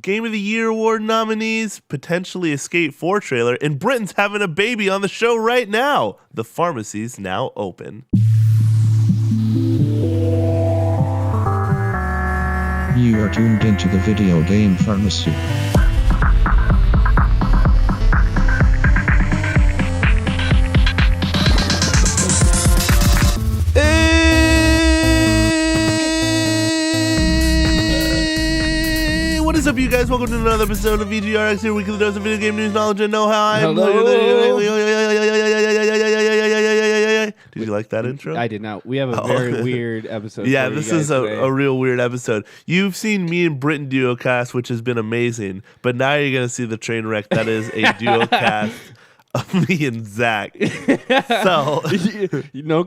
Game of the Year award nominees, potentially Escape 4 trailer, and Britain's having a baby on the show right now. The pharmacy's now open. You are tuned into the video game pharmacy. What is up, you guys? Welcome to another episode of VGRx, your weekly dose of video game news, knowledge, and know-how. Hello. Did you like that intro? I did not. We have a very weird episode. Yeah, for this you guys is today. a real weird episode. You've seen me and Britton duocast, which has been amazing, but now you're going to see the train wreck that is a duocast of me and Zach. So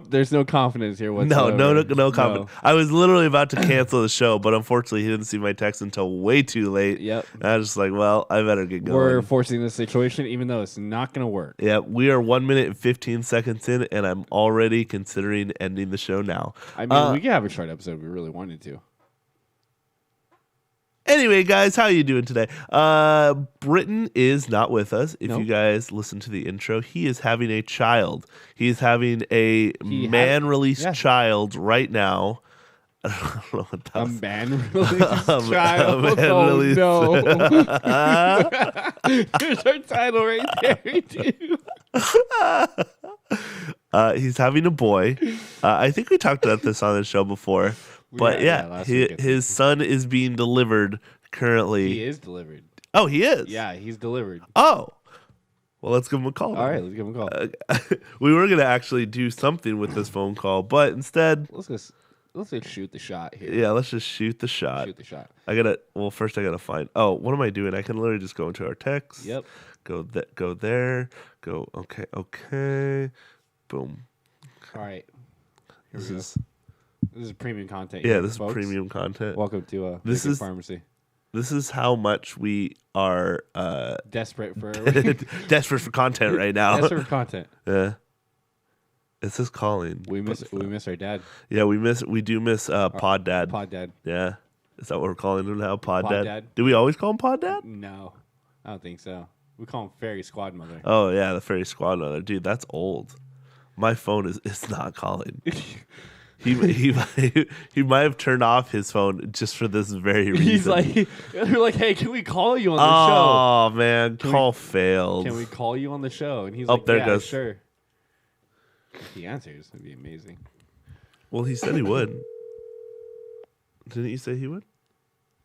there's no confidence here whatsoever. no confidence. I was literally about to cancel the show, but unfortunately he didn't see my text until way too late. Yep. And I was just like, well, I better get going. We're forcing this situation, even though it's not going to work. Yeah, we are 1 minute and 15 seconds in, and I'm already considering ending the show now. I mean, we could have a short episode if we really wanted to. Anyway, guys, how are you doing today? Britton is not with us. If you guys listen to the intro, he is having a child. He is having a man-released child right now. I don't know what that A was. man-released child. A man-released- Oh, no. Here's our title right there, dude. He's having a boy. I think we talked about this on the show before. But last week, I think. his son is being delivered currently. He is delivered. Oh, he is? Yeah, he's delivered. Oh. Well, let's give him a call. All right, let's give him a call. We were going to actually do something with this phone call, but instead... Let's just shoot the shot here. Yeah, let's just shoot the shot. Shoot the shot. First I got to find... Oh, what am I doing? I can literally just go into our text. Yep. Go there. Go, okay. Boom. All right. Here This we is... go. This is premium content. Yeah, here, this folks. is premium content. Welcome to This Big is- Pharmacy. This is how much we are Desperate for desperate for content right now. desperate for content. Yeah. It's just calling. We miss our dad. Yeah, we do miss Pod Dad. Pod dad. Yeah. Is that what we're calling him now? Pod Pod Dad? Dad. Do we always call him Pod Dad? No, I don't think so. We call him Fairy Squad Mother. Oh yeah, the Fairy Squad Mother. Dude, that's old. My phone is not calling. He might have turned off his phone just for this very reason. He's like, we're like, hey, can we call you on the oh man, call show? failed. Can we call you on the show? And he's Oh, like, there it yeah, goes. sure. If he answers, it'd be amazing. Well, he said he would. Didn't you say he would?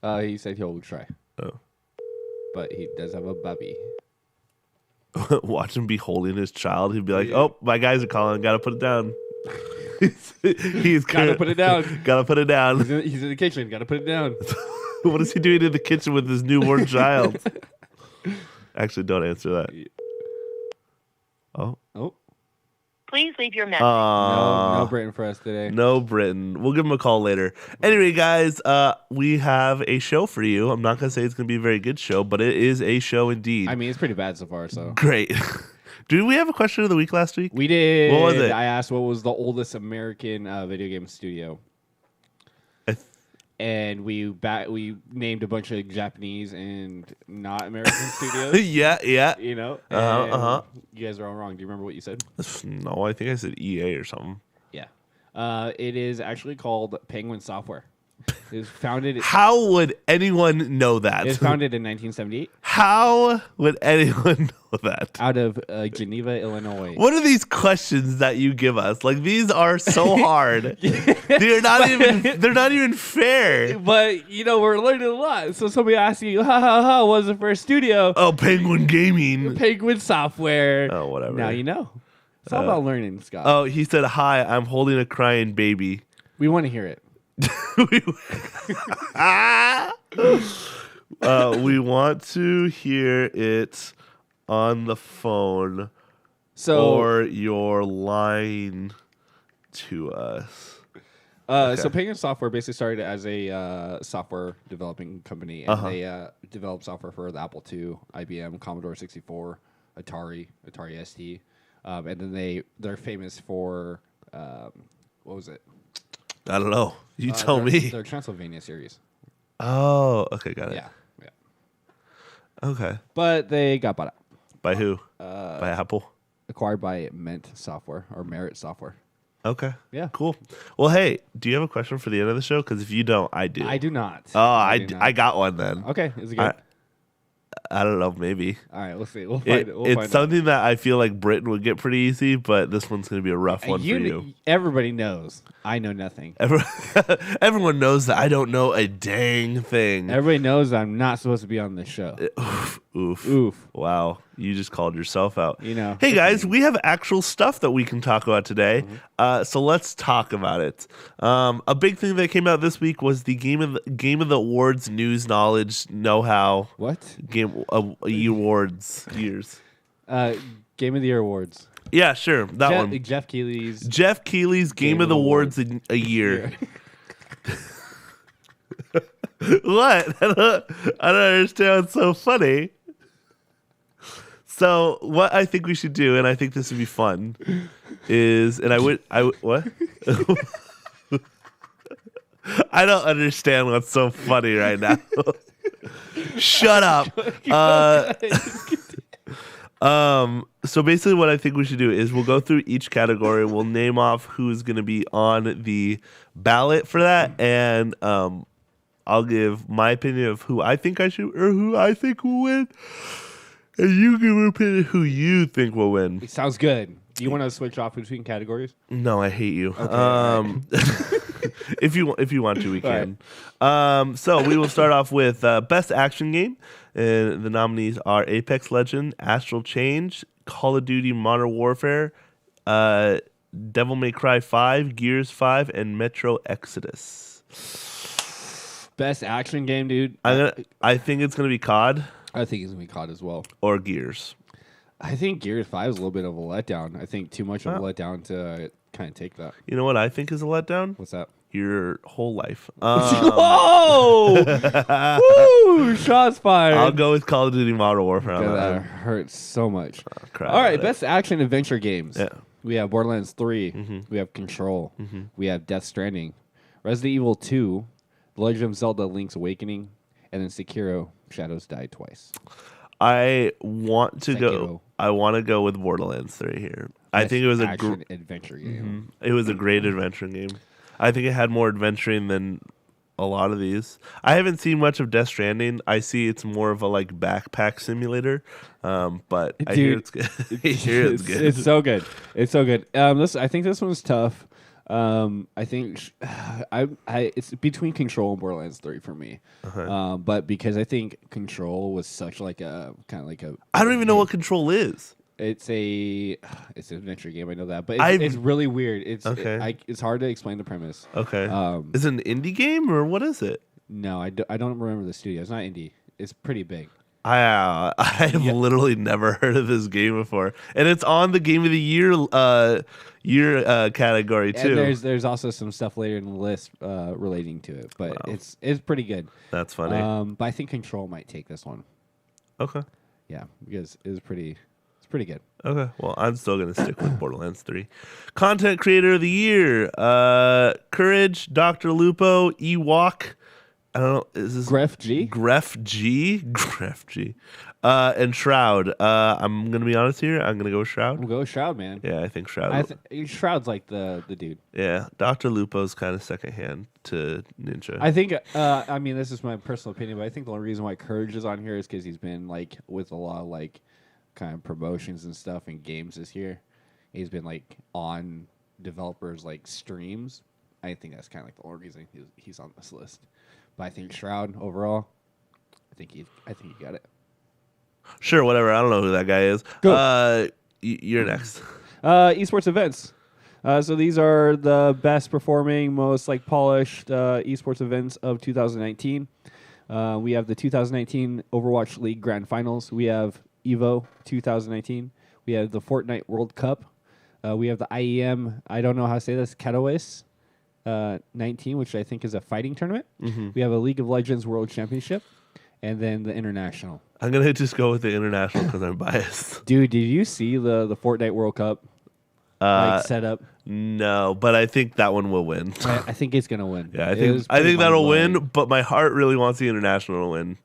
He said he'll try, Oh. but he does have a bubby. Watch him be holding his child. He'd be like, "Oh, my guys are calling. Gotta put it down." He's Gotta put it down. Gotta put it down. He's in the kitchen. Got to put it down. What is he doing in the kitchen with his newborn child? Actually, don't answer that. Oh. Please leave your message. No Britain for us today. No Britain. We'll give him a call later. Anyway, guys, we have a show for you. I'm not going to say it's going to be a very good show, but it is a show indeed. I mean, it's pretty bad so far. So Great. Did we have a question of the week last week? we did. What was it? I asked what was the oldest American video game studio, and we named a bunch of Japanese and not American studios. yeah. You know, Uh-huh. You guys are all wrong. Do you remember what you said? No, I think I said EA or something. Yeah. It is actually called Penguin Software. It was founded. How would anyone know that? It was founded in 1978 How would anyone know that? out of Geneva, Illinois. What are these questions that you give us? Like, these are so hard. They're not even fair. But we're learning a lot. So somebody asks you, what was the first studio? Oh, Penguin Gaming. Penguin Software. Oh, whatever. Now you know. It's all about learning, Scott. Oh, he said, "Hi, I'm holding a crying baby." We want to hear it. We want to hear it on the phone, So, or you're lying to us. So Penguin Software basically started as a software developing company, and they developed software for the Apple II, IBM, Commodore 64, Atari ST, and then they're famous for what was it? I don't know. You tell me. Their Transylvania series. Oh, okay, got it. Yeah. Okay. But they got bought out. By who? By Apple. Acquired by Merit Software. Okay. Yeah. Cool. Well, hey, do you have a question for the end of the show? Because if you don't, I do. I do not. Oh, I got one then. Okay. Is it good? I don't know. Maybe. All right. We'll see. We'll find it. It's something that I feel like Britain would get pretty easy, but this one's going to be a rough one for you. Everybody knows I know nothing. Everyone knows that I don't know a dang thing. Everybody knows I'm not supposed to be on this show. Oof. Wow. You just called yourself out. Hey, guys, we have actual stuff that we can talk about today. So let's talk about it. A big thing that came out this week was the Game of the Awards news, knowledge, know-how. What? Game awards years. Game of the Year awards. Yeah, sure. That one. Jeff Keighley's Game of the Awards a year. What? I don't understand what's so funny. So what I think we should do, and I think this would be fun, is, and I would what? I don't understand what's so funny right now. Shut up. So basically what I think we should do is we'll go through each category. We'll name off who's going to be on the ballot for that. And I'll give my opinion of who I think who I think will win. And you give your opinion who you think will win. It sounds good. Do you want to switch off between categories? No, I hate you. Okay, if you want to, we can. Right. So we will start off with Best Action Game. And the nominees are Apex Legends, Astral Change, Call of Duty Modern Warfare, Devil May Cry 5, Gears 5, and Metro Exodus. Best action game, dude. I think it's gonna be COD. I think it's going to be COD as well. Or Gears. I think Gears 5 is a little bit of a letdown. I think too much of a letdown to kind of take that. You know what I think is a letdown? What's that? Your whole life. Whoa! Woo! Shots fired. I'll go with Call of Duty Modern Warfare. That hurts so much. All right, best action adventure games. Yeah. We have Borderlands 3. Mm-hmm. We have Control. Mm-hmm. We have Death Stranding. Resident Evil 2. The Legend of Zelda Link's Awakening. And then Sekiro Shadows Die Twice. I want to go with Borderlands 3 here. I think it was a adventure game. Mm-hmm. It was a great adventure game. I think it had more adventuring than a lot of these. I haven't seen much of Death Stranding. I see it's more of a backpack simulator. But I hear it's good. It's good. It's so good. It's so good. I think this one's tough. I think it's between Control and Borderlands 3 for me. Uh-huh. But because I think Control was such I don't even know what Control is. It's an adventure game. I know that, but it's really weird. It's hard to explain the premise. Okay. Is it an indie game or what is it? No, I don't remember the studio. It's not indie. It's pretty big. I have literally never heard of this game before, and it's on the Game of the Year category too. And there's also some stuff later in the list relating to it, but it's pretty good. That's funny. But I think Control might take this one. Okay. Yeah, because it's pretty good. Okay. Well, I'm still gonna stick with Borderlands 3. Content Creator of the Year: Courage, Dr. Lupo, Ewok. I don't know. Is this Gref G? And Shroud. I'm gonna be honest here. I'm gonna go with Shroud. We'll go with Shroud, man. Yeah, I think Shroud. Shroud's like the dude. Yeah, Dr. Lupo's kind of secondhand to Ninja. I think. I mean, this is my personal opinion, but I think the only reason why Courage is on here is because he's been with a lot of kind of promotions and stuff in games this year. He's been on developers streams. I think that's kind of the only reason he's on this list. But I think Shroud overall, I think you got it. Sure, whatever. I don't know who that guy is. Go. You're next. Esports events. So these are the best performing, most polished esports events of 2019. We have the 2019 Overwatch League Grand Finals. We have EVO 2019. We have the Fortnite World Cup. We have the IEM. I don't know how to say this. Katowice 19, which I think is a fighting tournament. Mm-hmm. We have a League of Legends World Championship, and then the International. I'm gonna just go with the International because I'm biased. Dude, did you see the Fortnite World Cup setup? No, but I think that one will win. I think it's gonna win. Yeah, I think that'll win. But my heart really wants the International to win.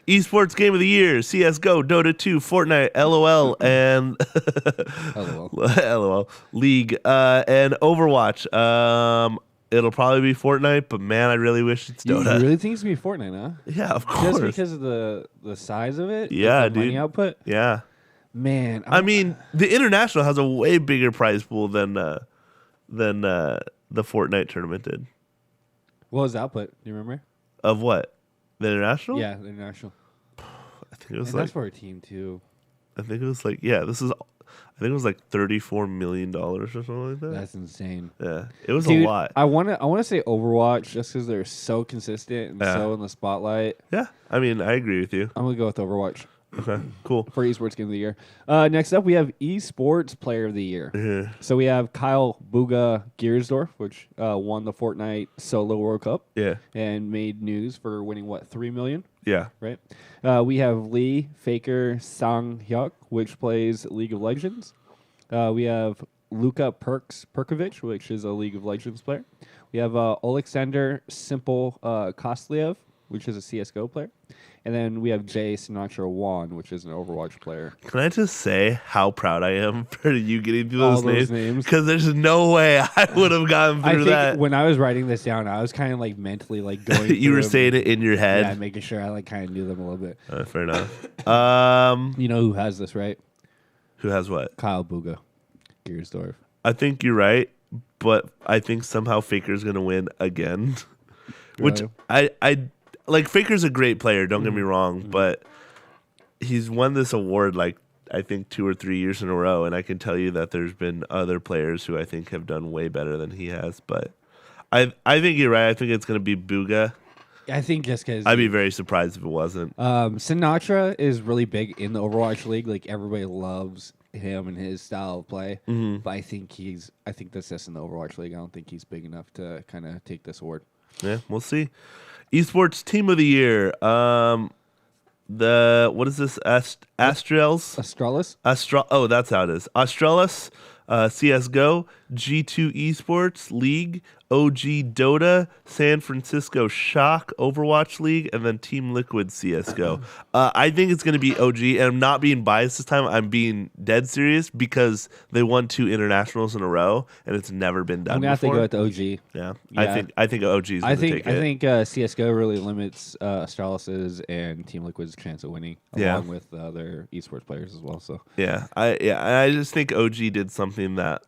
Esports Game of the Year: CS:GO, Dota 2, Fortnite, LOL, and LOL League, and Overwatch. It'll probably be Fortnite, but man, I really wish it's Dota. You really think it's gonna be Fortnite, huh? Yeah, of course. Just because of the size of it? Yeah, like the dude. money output? Yeah. Man. I mean, the International has a way bigger prize pool than the Fortnite tournament did. What was the output? Do you remember? Of what? The International? Yeah, the International. I think it was That's for a team, too. I think it was like, yeah, I think it was like $34 million or something like that. That's insane. Yeah, it was Dude, a lot. I want to say Overwatch just because they're so consistent and so in the spotlight. Yeah, I mean, I agree with you. I'm going to go with Overwatch. Okay, cool. For Esports Game of the Year. Next up, we have Esports Player of the Year. Yeah. So we have Kyle Buga Giersdorf, which won the Fortnite Solo World Cup. Yeah. And made news for winning, $3 million? Yeah. Right? We have Lee Faker Sang-hyuk, which plays League of Legends. We have Luka Perkovic, which is a League of Legends player. We have Alexander Simple Kostliev, which is a CSGO player. And then we have Jay Sinatra Wan, which is an Overwatch player. Can I just say how proud I am for you getting through All those names? Because there's no way I would have gotten through that. When I was writing this down, I was kind of like mentally like going through You were them. saying it in your head? Yeah, making sure I like kind of knew them a little bit. Fair enough. You know who has this, right? Who has what? Kyle Buga Giersdorf. I think you're right, but I think somehow Faker's going to win again. Which Really? I like. Faker's a great player, don't get me wrong, but he's won this award like I think 2 or 3 years in a row, and I can tell you that there's been other players who I think have done way better than he has. But I think you're right. I think it's going to be Buga. I think just because I'd be very surprised if it wasn't. Sinatra is really big in the Overwatch League. Like everybody loves him and his style of play. But I think that's just in the Overwatch League. I don't think he's big enough to kind of take this award. Yeah, we'll see. Esports Team of the Year. What is this? Astralis? Astralis? Oh, that's how it is. Astralis, CSGO, G2 Esports League, OG Dota, San Francisco Shock Overwatch League, and then Team Liquid CSGO. I think it's going to be OG, and I'm not being biased this time. I'm being dead serious because they won 2 internationals in a row, and it's never been done I'm gonna before. have to go with the OG. Yeah. Yeah. I think OG is going to take it. I think CSGO really limits Astralis's and Team Liquid's chance of winning, along with their esports players as well. So I just think OG did something that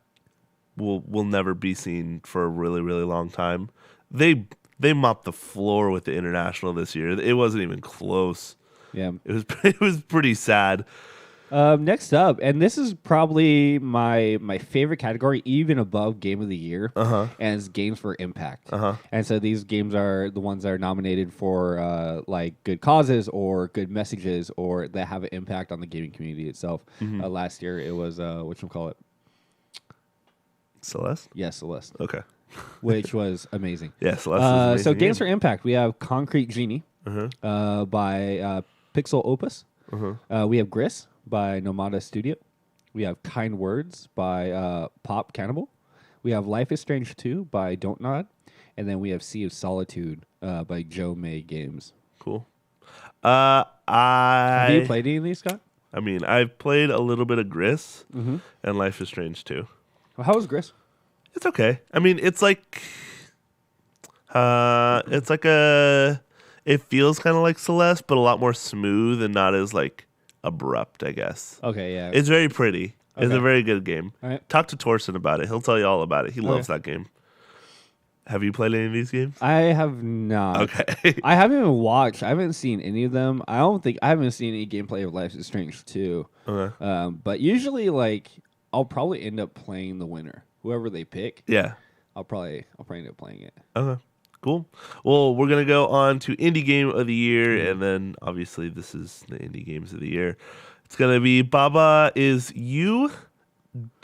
will never be seen for a really, really long time. They mopped the floor with the international this year. It wasn't even close. Yeah, it was pretty sad. Next up, and this is probably my favorite category, even above Game of the Year, and it's Games for Impact. And so these games are the ones that are nominated for like good causes or good messages or that have an impact on the gaming community itself. Last year it was whatchamacallit? Celeste? Yes, Celeste. Okay. Which was amazing. Yeah, Celeste was an amazing so Games game. for Impact, we have Concrete Genie by Pixel Opus. We have Gris by Nomada Studio. We have Kind Words by Pop Cannibal. We have Life is Strange 2 by Don't Nod. And then we have Sea of Solitude by Joe May Games. Cool. Have you played any of these, Scott? I mean, I've played a little bit of Gris and Life is Strange too. Well, how was Gris? It's okay. I mean, it feels kind of like Celeste, but a lot more smooth and not as like abrupt, I guess. Okay, yeah. It's very pretty. It's Okay. a very good game. All right. Talk to Torsten about it. He'll tell you all about it. He loves that game. Have you played any of these games? I have not. Okay. I haven't even watched. I haven't seen any of them. I haven't seen any gameplay of Life is Strange 2. But usually, like, I'll probably end up playing the winner. Whoever they pick. Yeah. I'll probably end up playing it. Okay. Cool. Well, we're gonna go on to Indie Game of the Year, and then obviously this is the Indie Games of the Year. It's gonna be Baba Is You.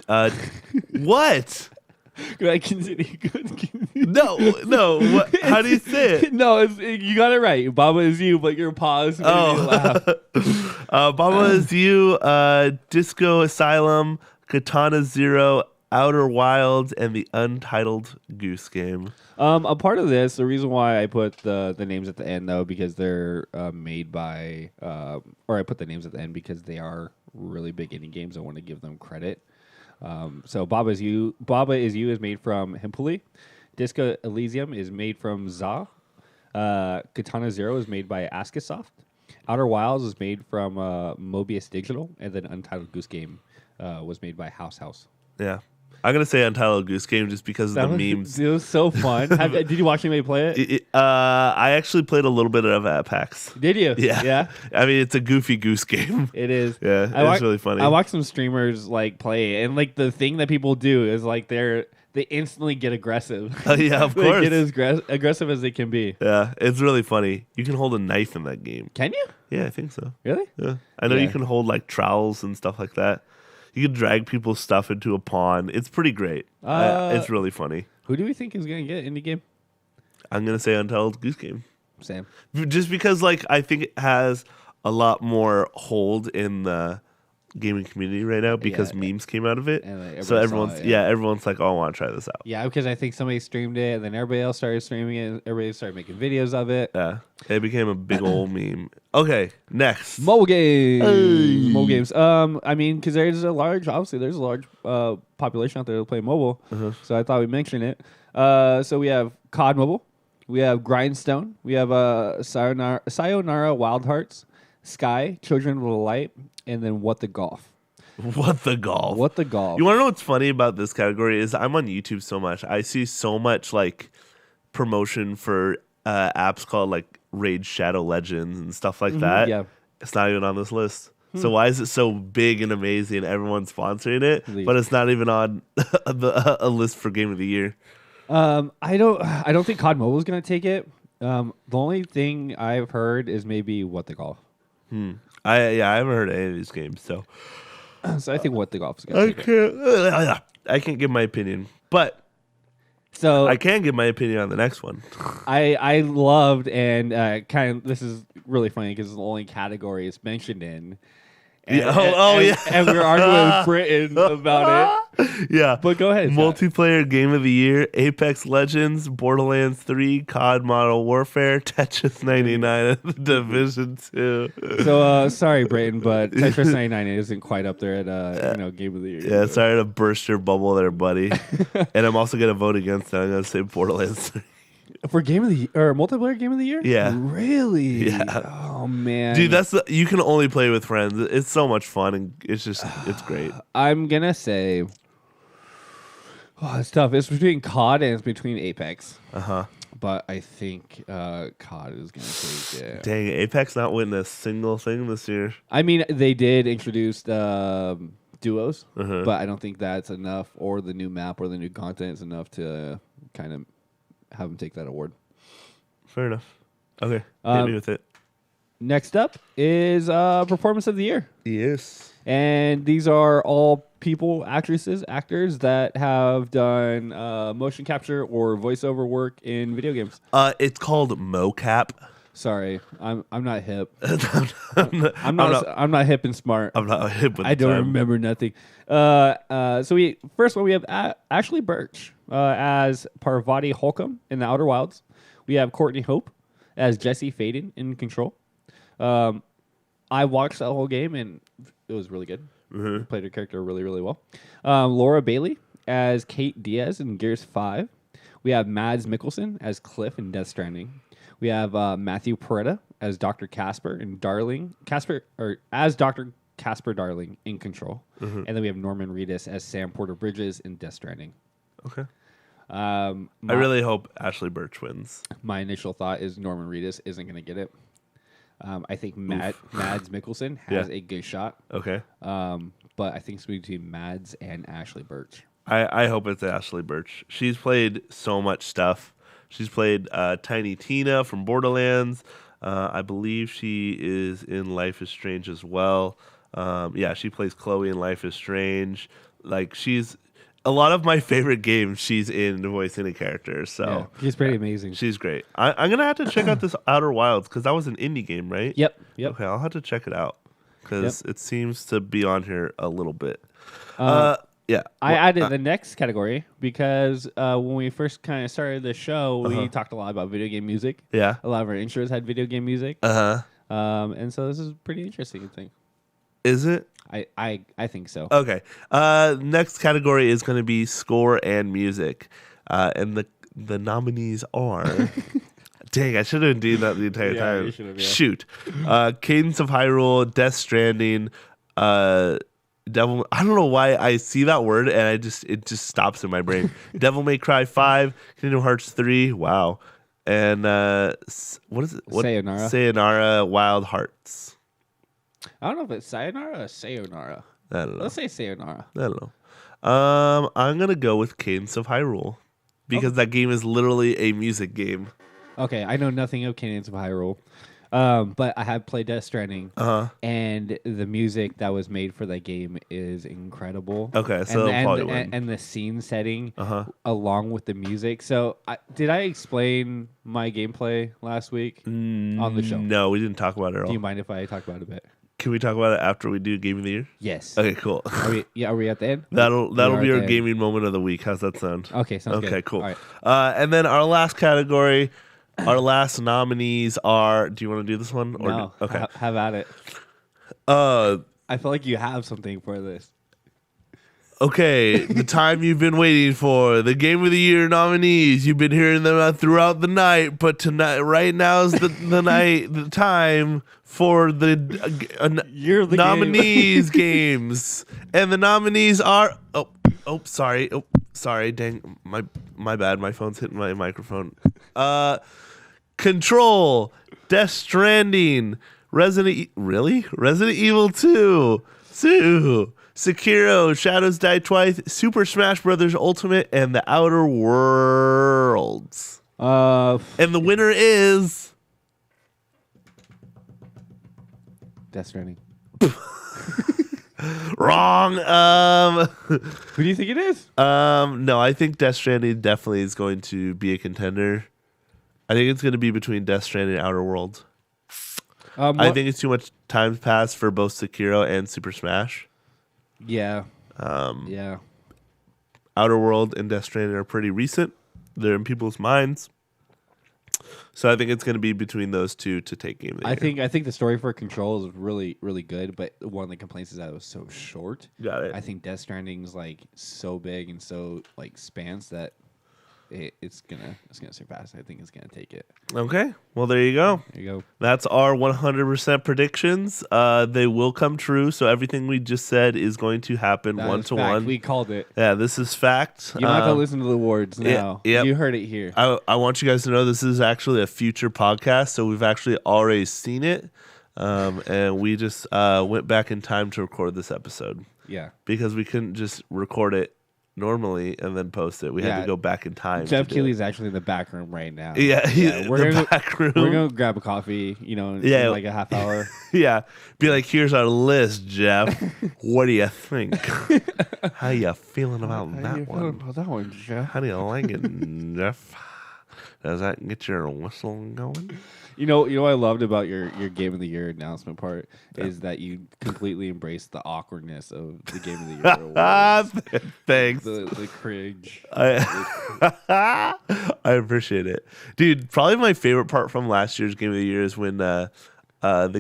What? Could I continue? No. What? How do you say it? No, you got it right. Baba Is You, but your pause made me laugh. Baba Is You, Disco Asylum, Katana Zero, Outer Wilds and the Untitled Goose Game. A part of this, the reason why I put the names at the end though, because they're made by, or I put the names at the end because they are really big indie games. I want to give them credit. So Baba is You is made from Himpuli. Disco Elysium is made from ZA. Katana Zero is made by Askasoft. Outer Wilds is made from Mobius Digital, and then Untitled Goose Game was made by House. Yeah. I'm going to say Untitled Goose Game just because of the memes. It was so fun. Did you watch anybody play it? I actually played a little bit of it at PAX. Did you? Yeah. I mean, it's a goofy goose game. It is. Yeah, it's really funny. I watched some streamers like play it, and like the thing that people do is like they instantly get aggressive. Yeah, of course. They get as aggressive as they can be. Yeah, it's really funny. You can hold a knife in that game. Can you? Yeah, I think so. Really? Yeah. I know you can hold like trowels and stuff like that. You can drag people's stuff into a pond. It's pretty great. It's really funny. Who do we think is going to get indie game? I'm going to say Untitled Goose Game. Sam. Just because like I think it has a lot more hold in the gaming community right now because memes came out of it. And so everyone's like, oh, I want to try this out. Yeah, because I think somebody streamed it, and then everybody else started streaming it, and everybody started making videos of it. Yeah, it became a big old meme. Okay, next. Mobile games. Hey. Mobile games. I mean, because there's a large population out there that play mobile. So I thought we'd mention it. So we have COD Mobile. We have Grindstone. We have Sayonara Wild Hearts. Sky, Children of the Light, and then What the Golf. What the Golf? What the Golf? You want to know what's funny about this category is I'm on YouTube so much. I see so much like promotion for apps called like Raid Shadow Legends and stuff like that. Yeah. It's not even on this list. So why is it so big and amazing? Everyone's sponsoring it, but it's not even on a list for Game of the Year. I don't think COD Mobile is going to take it. The only thing I've heard is maybe What the Golf. I haven't heard of any of these games, so I think What the Golf is going to take it. I can't give my opinion, but so I can give my opinion on the next one. I loved and this is really funny because it's the only category it's mentioned in. And, and we were arguing with Britain about it. Yeah. But go ahead. Multiplayer Game of the Year, Apex Legends, Borderlands 3, COD Modern Warfare, Tetris 99, and The Division 2. So, sorry, Britain, but Tetris 99 isn't quite up there at Game of the Year. Yeah, sorry to burst your bubble there, buddy. And I'm also going to vote against that. I'm going to say Borderlands 3. For Game of the Year, or Multiplayer Game of the Year? Yeah. Really? Yeah. Oh, man. Dude, you can only play with friends. It's so much fun, and it's great. I'm going to say, it's tough. It's between COD and it's between Apex. But I think COD is going to take it. Dang, Apex not winning a single thing this year. I mean, they did introduce duos, but I don't think that's enough, or the new map or the new content is enough to kind of have them take that award. Fair enough. Okay, hit me with it. Next up is Performance of the Year. Yes. And these are all people, actors that have done motion capture or voiceover work in video games. It's called mocap. Sorry, I'm not hip. I'm not hip and smart. I'm not hip with I don't remember nothing. So we have Ashley Birch as Parvati Holcomb in The Outer Wilds. We have Courtney Hope as Jesse Faden in Control. I watched that whole game and it was really good. Played her character really, really well. Laura Bailey as Kate Diaz in Gears 5. We have Mads Mikkelsen as Cliff in Death Stranding. We have Matthew Peretta as Dr. Casper in as Dr. Casper Darling in Control. And then we have Norman Reedus as Sam Porter Bridges in Death Stranding. Okay. I really hope Ashley Birch wins. My initial thought is Norman Reedus isn't going to get it. I think Mads Mikkelsen has a good shot. Okay. But I think it's between Mads and Ashley Birch. I hope it's Ashley Birch. She's played so much stuff. She's played Tiny Tina from Borderlands. I believe she is in Life is Strange as well. She plays Chloe in Life is Strange. Like, she's a lot of my favorite games. She's in voicing a character. So she's pretty amazing. She's great. I'm gonna have to check out this Outer Wilds because that was an indie game, right? Yep. Okay, I'll have to check it out because it seems to be on here a little bit. Yeah. I added the next category because when we first kind of started the show, we talked a lot about video game music. Yeah. A lot of our intros had video game music. And so this is pretty interesting, I think. Is it? I think so. Okay. Next category is going to be score and music. And the nominees are... Dang, I should have done that the entire time. You should have, Shoot. Cadence of Hyrule, Death Stranding, Devil... I don't know why I see that word and it just stops in my brain. Devil May Cry 5, Kingdom Hearts 3, wow. And what is it? Sayonara Wild Hearts. I don't know if it's Sayonara or Sayonara. I don't know. Let's say Sayonara. I don't know. I'm going to go with Cadence of Hyrule because that game is literally a music game. Okay, I know nothing of Cadence of Hyrule. But I have played Death Stranding, and the music that was made for that game is incredible. Okay, so and the scene setting along with the music. So, did I explain my gameplay last week on the show? No, we didn't talk about it at all. Do you mind if I talk about it a bit? Can we talk about it after we do Game of the Year? Yes. Okay, cool. Are we at the end? That'll be our gaming moment of the week. How's that sound? Okay, sounds good. Okay, cool. All right. And then our last category. Our last nominees are. Do you want to do this one? No. Okay. Have at it. I feel like you have something for this. Okay, the time you've been waiting for, the Game of the Year nominees. You've been hearing them throughout the night, but tonight, right now is the time for the nominees games, and the nominees are. Sorry, dang, my bad. My phone's hitting my microphone. Control, Death Stranding, Resident Evil 2, Sekiro, Shadows Die Twice, Super Smash Bros. Ultimate, and The Outer Worlds. And the winner is Death Stranding. Wrong. Who do you think it is? No, I think Death Stranding definitely is going to be a contender. I think it's going to be between Death Stranding and Outer Worlds. I think it's too much time passed for both Sekiro and Super Smash. Yeah. Yeah. Outer World and Death Stranding are pretty recent. They're in people's minds. So I think it's going to be between those two to take Game of the Year. I think the story for Control is really, really good, but one of the complaints is that it was so short. Got it. I think Death Stranding's like so big and so like spans that it's gonna surpass. I think it's gonna take it. Okay. Well, there you go. There you go. That's our 100% predictions. They will come true. So everything we just said is going to happen one to one. We called it. Yeah, this is fact. You don't have to listen to the words now. Yep. You heard it here. I want you guys to know this is actually a future podcast. So we've actually already seen it. And we just went back in time to record this episode. Yeah. Because we couldn't just record it normally and then post it. We had to go back in time. Jeff Keeley's actually in the back room right now. Yeah, we're in the back room. We're gonna grab a coffee, in like a half hour. Yeah, be like, here's our list, Jeff. What do you think? How you feeling about that one? Jeff? How do you like it, Jeff? Does that get your whistle going? You know what I loved about your Game of the Year announcement part is that you completely embraced the awkwardness of the Game of the Year awards. Thanks. The cringe. I appreciate it. Dude, probably my favorite part from last year's Game of the Year is when the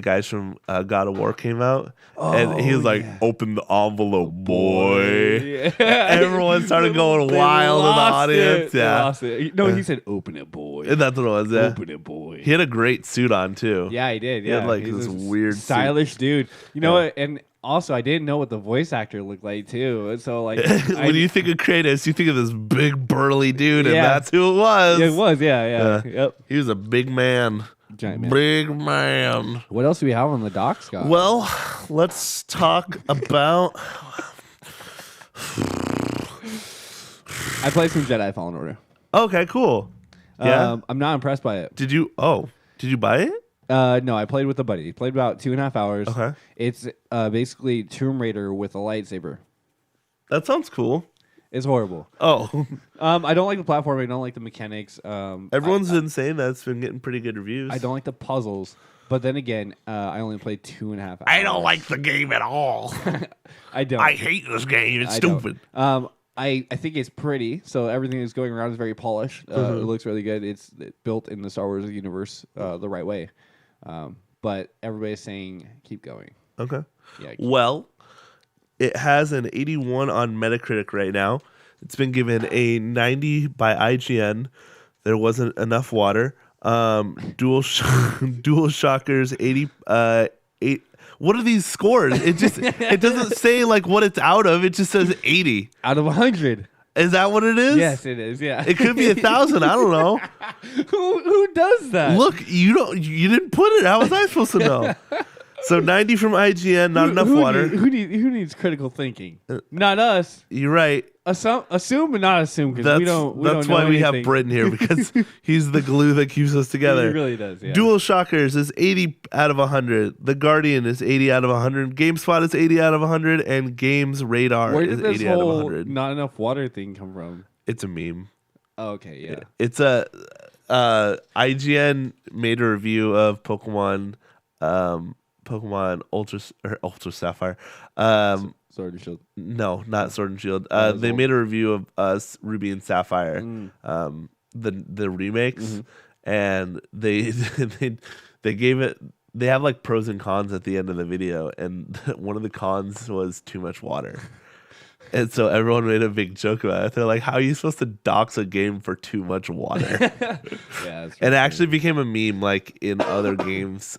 guys from God of War came out, and he was like, "Open the envelope, boy!" Yeah. Everyone started going wild in the audience. Yeah, lost it. No, he said, "Open it, boy." And that's what it was. Yeah. Open it, boy. He had a great suit on too. Yeah, he did. He Yeah, had like this weird, stylish dude. You know what? And also, I didn't know what the voice actor looked like too. So like, when you think of Kratos, you think of this big burly dude, and that's who it was. It was. Yeah. Yep. He was a big man. Giant man. Big man. What else do we have on the dock, Scott? Well, let's talk about. I played some Jedi Fallen Order. Okay, cool. Yeah, I'm not impressed by it. Did you buy it? No, I played with a buddy. Played about 2.5 hours. Okay. It's basically Tomb Raider with a lightsaber. That sounds cool. It's horrible. Oh. I don't like the platforming. I don't like the mechanics. Everyone's been saying that it's been getting pretty good reviews. I don't like the puzzles. But then again, I only played 2.5 hours. I don't like the game at all. I don't. I hate this game. It's stupid. I think it's pretty. So everything that's going around is very polished. It looks really good. It's built in the Star Wars universe the right way. But everybody's saying keep going. Okay. Yeah. Well, it has an 81 on Metacritic right now. It's been given a 90 by IGN. There wasn't enough water. Dual Shockers 80. What are these scores? It doesn't say like what it's out of. It just says 80 out of 100. Is that what it is? Yes, it is. Yeah. It could be 1,000. I don't know. Who does that? Look, you didn't put it. How was I supposed to know? So 90 from IGN, not enough water. Who needs critical thinking? Not us. You're right. Assume but not assume, because we don't. That's why we have Britton here, because he's the glue that keeps us together. He really does. Yeah. Dual Shockers is 80 out of 100. The Guardian is 80 out of 100. GameSpot is 80 out of 100, and Games Radar is 80 out of 100. Not enough water thing come from? It's a meme. Oh, okay, yeah. It's a IGN made a review of Pokemon Ultra Sapphire. Sword and Shield. No, not Sword and Shield. They made a review of Ruby and Sapphire, the remakes, and they gave it. They have like pros and cons at the end of the video, and one of the cons was too much water. And so everyone made a big joke about it. They're like, "How are you supposed to dox a game for too much water?" Yeah, and it actually became a meme, like in other games.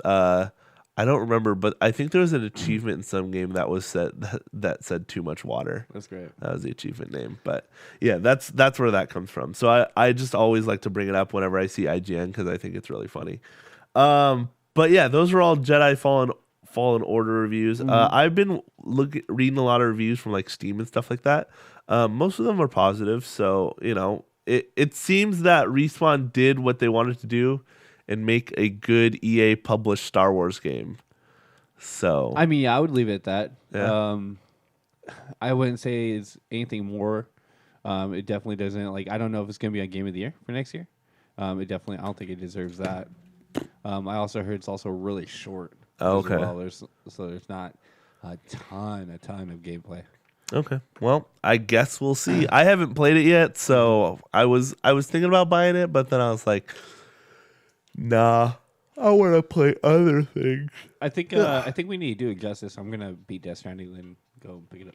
I don't remember, but I think there was an achievement in some game that was that said too much water. That's great. That was the achievement name. But yeah, that's where that comes from. So I just always like to bring it up whenever I see IGN, because I think it's really funny. But yeah, those are all Jedi Fallen Order reviews. I've been reading a lot of reviews from like Steam and stuff like that. Most of them are positive. So, it seems that Respawn did what they wanted to do and make a good EA published Star Wars game. So I mean, I would leave it at that. Yeah. I wouldn't say it's anything more. It definitely doesn't. Like, I don't know if it's going to be a Game of the Year for next year. I don't think it deserves that. I also heard it's also really short. Oh, okay. As well. There's not a ton of gameplay. Okay. Well, I guess we'll see. I haven't played it yet, so I was thinking about buying it, but then I was like, nah, I want to play other things. I think we need to do it justice. I'm gonna beat Death Stranding, then go pick it up.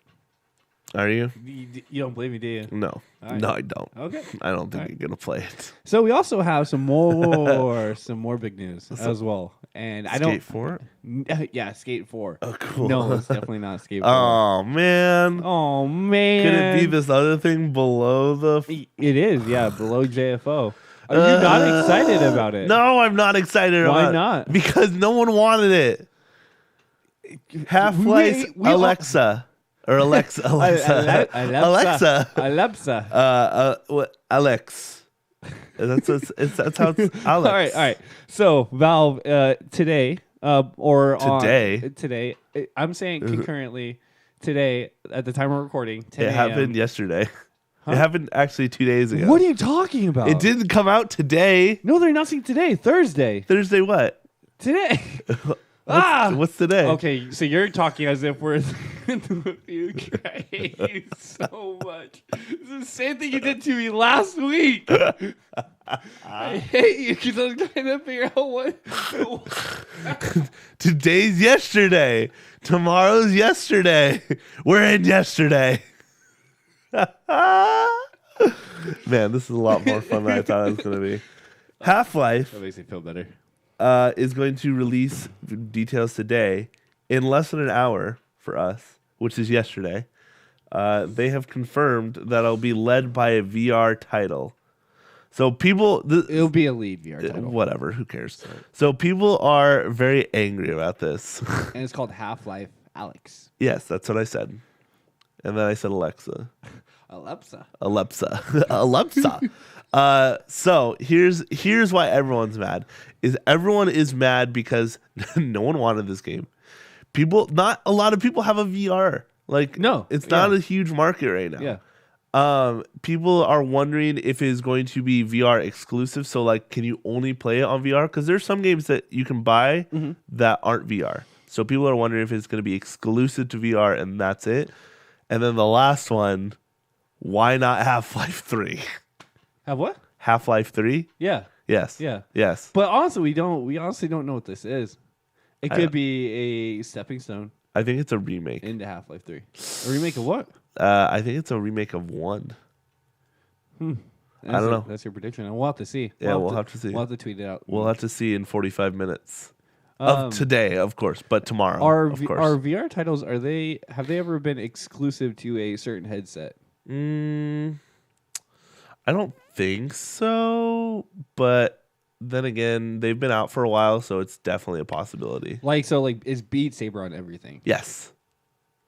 Are you? You don't believe me, do you? No. Right. No, I don't. Okay. I don't think you're gonna play it. So we also have some more big news as well. And Skate 4? Yeah, Skate 4. Oh, cool. No, it's definitely not Skate 4. Oh man. Could it be this other thing below the? It is, yeah, below JFO. Are you not excited about it? No, I'm not excited about it. Why not? Because no one wanted it. Half-Life Alexa. Or Alexa. Alexa. Alex. That's how it's Alex. All right. So Valve today, today. I'm saying concurrently today at the time of recording. 10 it happened yesterday. Huh? It happened actually 2 days ago. What are you talking about? It didn't come out today. No, they're announcing today, Thursday. Thursday what? Today. What's today? Okay, so you're talking as if we're in the future. I hate you so much. It's the same thing you did to me last week. I hate you because I was trying to figure out what. Today's yesterday. Tomorrow's yesterday. We're in yesterday. Man, this is a lot more fun than I thought it was going to be. Half-Life. That makes me feel better. Is going to release details today in less than an hour for us, which is yesterday. They have confirmed that it'll be led by a VR title. So people... it'll be a lead VR title. Whatever, who cares? So people are very angry about this. And it's called Half-Life Alyx. Yes, that's what I said. And then I said Alexa. Alexa. So here's why everyone's mad. Everyone is mad because no one wanted this game. Not a lot of people have a VR. Like, no, it's not a huge market right now. Yeah. People are wondering if it's going to be VR exclusive. So, like, can you only play it on VR? Because there's some games that you can buy that aren't VR. So people are wondering if it's going to be exclusive to VR and that's it. And then the last one, why not Half-Life 3? Have what? Half-Life 3? Yeah. Yes. Yeah. Yes. But honestly, we honestly don't know what this is. It could be a stepping stone I think it's a remake. into Half-Life 3. A remake of what? I think it's a remake of 1. I don't know. That's your prediction. And we'll have to see. Yeah, we'll have to see. We'll have to tweet it out. We'll have to see in 45 minutes. Of today, of course, but tomorrow, of course. Are VR titles, have they ever been exclusive to a certain headset? I don't think so, but then again, they've been out for a while, so it's definitely a possibility. Like, is Beat Saber on everything? Yes.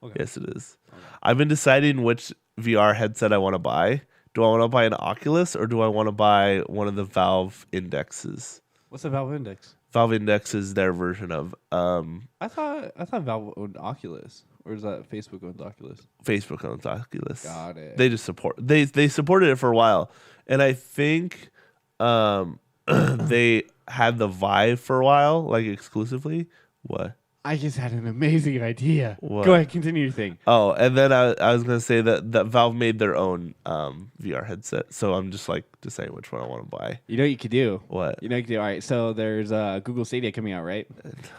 Okay. Yes, it is. Okay. I've been deciding which VR headset I want to buy. Do I want to buy an Oculus or do I want to buy one of the Valve Indexes? What's a Valve Index? Valve Index is their version of. I thought Valve owned Oculus, or is that Facebook owned Oculus? Facebook owns Oculus. Got it. They just they supported it for a while, and I think they had the Vive for a while, like exclusively. What? I just had an amazing idea. What? Go ahead, continue your thing. Oh, and then I was gonna say that Valve made their own VR headset, so I'm just like deciding which one I want to buy. You know what you could do? What? You know what you could do? All right, so there's Google Stadia coming out, right?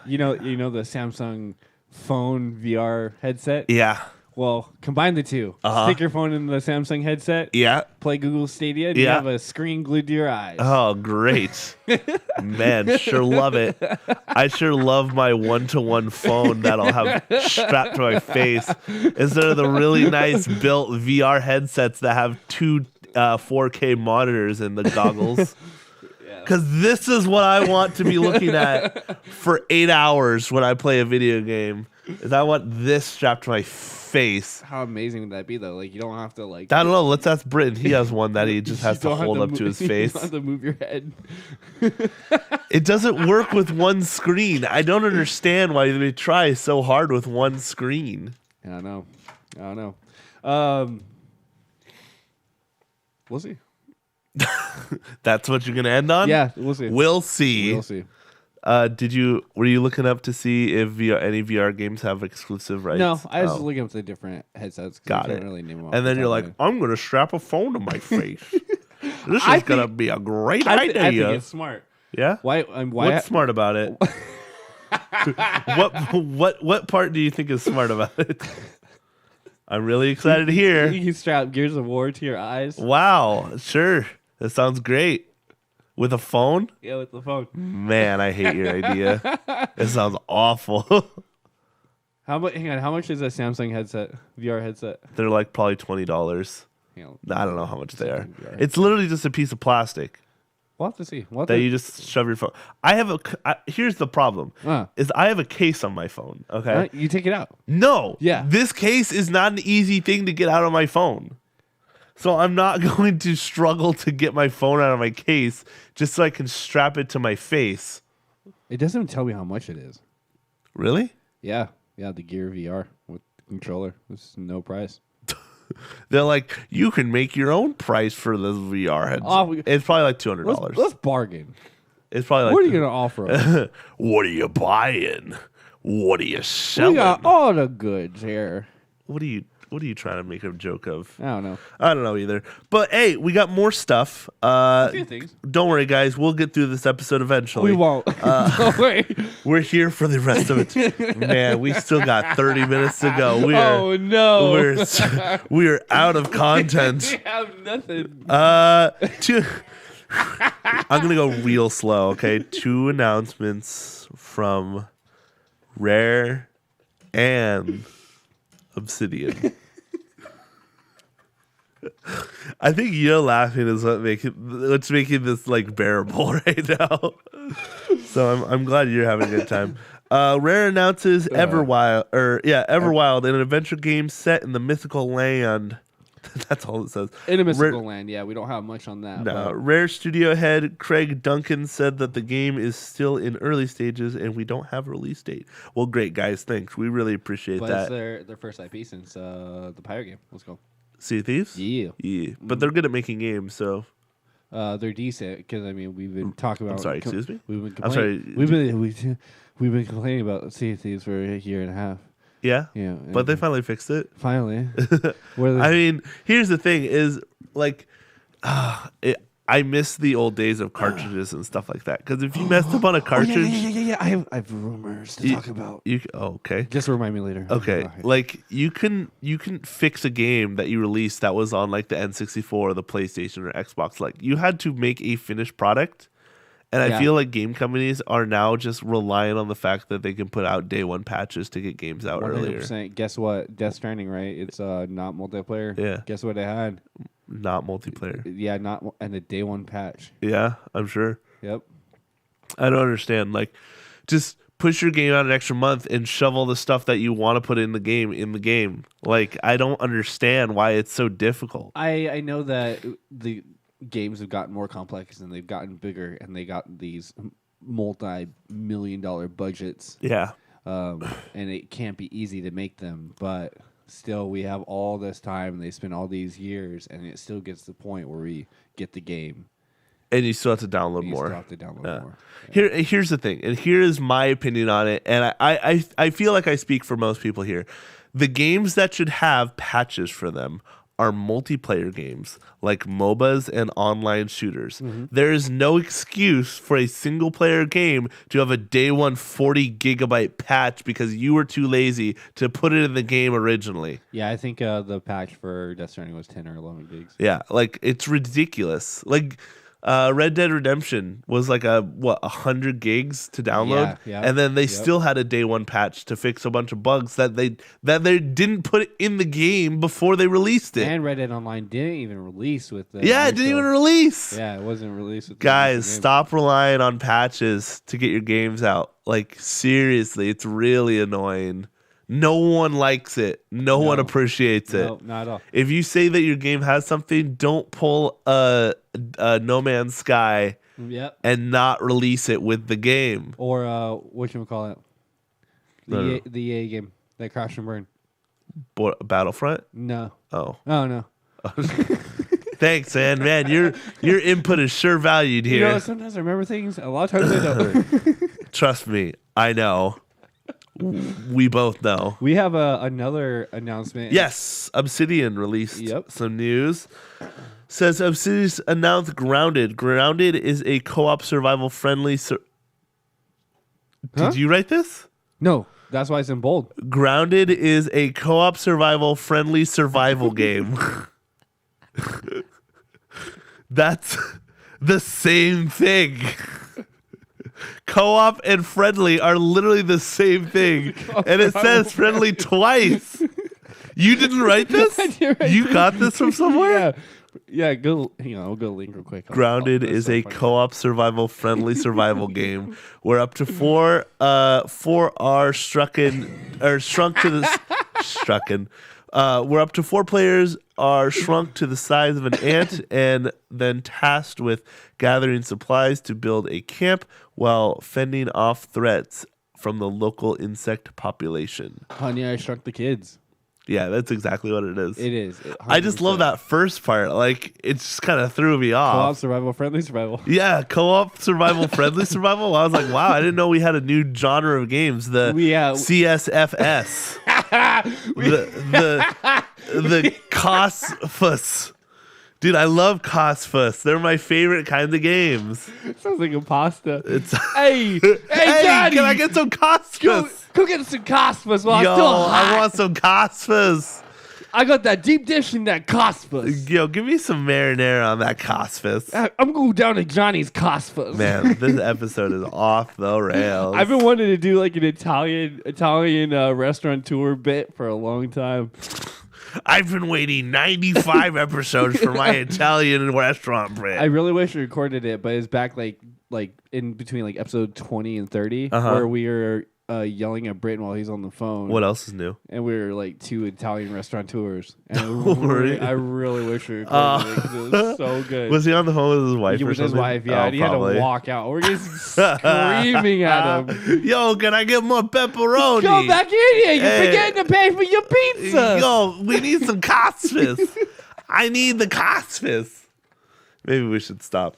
You know the Samsung phone VR headset? Yeah. Well, combine the two. Stick your phone in the Samsung headset. Yeah. Play Google Stadia. And you have a screen glued to your eyes. Oh, great. Man, sure love it. I sure love my one-to-one phone that I'll have strapped to my face instead of the really nice built VR headsets that have two 4K monitors in the goggles. Because this is what I want to be looking at for 8 hours when I play a video game. Is I want this strapped to my face. How amazing would that be, though? Like, you don't have to, like... I don't know. Let's ask Britton. He has one that he just has to hold up to his face. You don't have to move your head. It doesn't work with one screen. I don't understand why they try so hard with one screen. Yeah, I don't know. We'll see. That's what you're gonna end on? Yeah, we'll see. We'll see. We'll see. Were you looking up to see if any VR games have exclusive rights? No, I was looking up the different headsets. Got it. Really name them and then you're like, I'm gonna strap a phone to my face. This is gonna be a great idea. I think it's smart. Yeah. Why? What's smart about it? What part do you think is smart about it? I'm really excited to hear. You can strap Gears of War to your eyes. Wow, sure. That sounds great. With a phone? Yeah, with the phone. Man, I hate your idea. It sounds awful. How much? Hang on. How much is a Samsung headset? VR headset? They're like probably $20. Hang on. I don't know how much they are. It's literally just a piece of plastic We'll have to see. that you just shove your phone. Here's the problem: is I have a case on my phone. Okay, you take it out. No. Yeah. This case is not an easy thing to get out of my phone. So I'm not going to struggle to get my phone out of my case just so I can strap it to my face. It doesn't even tell me how much it is. Really? Yeah. Yeah, the Gear VR with the controller. It's no price. They're like, you can make your own price for this VR headset. It's probably like $200. Let's bargain. It's probably like, what are you going to offer us? What are you buying? What are you selling? We got all the goods here. What are you trying to make a joke of? I don't know. I don't know either. But hey, we got more stuff. A few things. Don't worry, guys. We'll get through this episode eventually. We won't. Don't worry. We're here for the rest of it. Man, we still got 30 minutes to go. Oh no. We're out of content. We have nothing. I'm gonna go real slow. Okay, 2 announcements from Rare and Obsidian. I think you're laughing is what's making this like bearable right now. So I'm glad you're having a good time. Rare announces Everwild, an adventure game set in the mythical land. That's all it says. In a mystical land, yeah. We don't have much on that. No. Rare studio head Craig Duncan said that the game is still in early stages and we don't have a release date. Well, great, guys. Thanks. We really appreciate that. It's their first IP since the Pyre game. Let's go. Sea of Thieves? Yeah. But they're good at making games, so. They're decent because we've been talking about. I'm sorry, excuse me? We've been I'm sorry. We've been complaining about Sea of Thieves for a year and a half. Yeah? Yeah. But they finally fixed it. Finally. I mean, here's the thing is, like, I miss the old days of cartridges and stuff like that. Because if you messed up on a cartridge... Yeah. I have rumors to talk about. Okay. Just remind me later. Okay. Like, you can fix a game that you released that was on, like, the N64 or the PlayStation or Xbox. Like, you had to make a finished product. And I feel like game companies are now just relying on the fact that they can put out day one patches to get games out 100%. Earlier. Guess what? Death Stranding, right? It's not multiplayer. Yeah. Guess what it had? Not multiplayer. Yeah, and the day one patch. Yeah, I'm sure. Yep. I don't understand. Like, just push your game out an extra month and shove all the stuff that you want to put in the game. Like, I don't understand why it's so difficult. I know that the games have gotten more complex and they've gotten bigger and they got these multi-million-dollar budgets. Yeah. And it can't be easy to make them, but still we have all this time and they spend all these years and it still gets to the point where we get the game. And you still have to download more. More. Yeah. Here's the thing, and here is my opinion on it, and I feel like I speak for most people here. The games that should have patches for them are multiplayer games like MOBAs and online shooters. Mm-hmm. There is no excuse for a single player game to have a day one 40 gigabyte patch because you were too lazy to put it in the game originally. Yeah, I think the patch for Death Stranding was 10 or 11 gigs. Yeah, like it's ridiculous. Like Red Dead Redemption was like 100 gigs to download, and then they still had a day one patch to fix a bunch of bugs that they didn't put in the game before they released it. And Red Dead Online didn't even release with the it didn't even release. Yeah, it wasn't released with guys. Stop relying on patches to get your games out. Like seriously, it's really annoying. No one likes it. No one appreciates it. No, not at all. If you say that your game has something, don't pull a No Man's Sky and not release it with the game. Or whatchamacallit? The EA game that Crash and Burn. Battlefront? No. Oh. Oh, no. Thanks, man. Man, your input is sure valued here. You know, sometimes I remember things. A lot of times I don't. Trust me. I know. We both know. We have another announcement. Yes, Obsidian released some news. Says Obsidian announced Grounded. Grounded is a co-op survival friendly. Did you write this? No, that's why it's in bold. Grounded is a co-op survival friendly survival game. That's the same thing. Co-op and friendly are literally the same thing, and it says friendly twice. You didn't write this? You got this from somewhere? Yeah. Go. I'll go link real quick. Grounded is a co-op survival friendly survival game where up to four are shrunk to the strucken. Where up to 4 players are shrunk to the size of an ant and then tasked with gathering supplies to build a camp while fending off threats from the local insect population. Honey, I Shrunk the Kids. Yeah, that's exactly what it is. It is. I just love that first part. Like, it just kind of threw me off. Co-op survival friendly survival. Yeah, co-op survival friendly survival. I was like, wow, I didn't know we had a new genre of games. The CSFS. the COSFUS. Dude, I love COSFUS. They're my favorite kind of games. It sounds like a pasta. Hey, Daddy, can I get some COSFUS? Go get some COSFUS while I'm still hot. I want some COSFUS. I got that deep dish in that COSFUS. Yo, give me some marinara on that COSFUS. I'm going down to Johnny's COSFUS. Man, this episode is off the rails. I've been wanting to do like an Italian restaurateur bit for a long time. I've been waiting 95 episodes for my Italian restaurant bit. I really wish we recorded it, but it's back like in between like episode 20 and 30 where we are yelling at Britton while he's on the phone. What else is new? And we were like 2 Italian restaurateurs. And I really wish we recorded it because it was so good. Was he on the phone with his wife or with something? His wife, yeah. And he had to walk out. We're just screaming at him. Yo, can I get more pepperoni? Come back in here. You're forgetting to pay for your pizza. Yo, we need some COSFUS. I need the Cosmos. Maybe we should stop.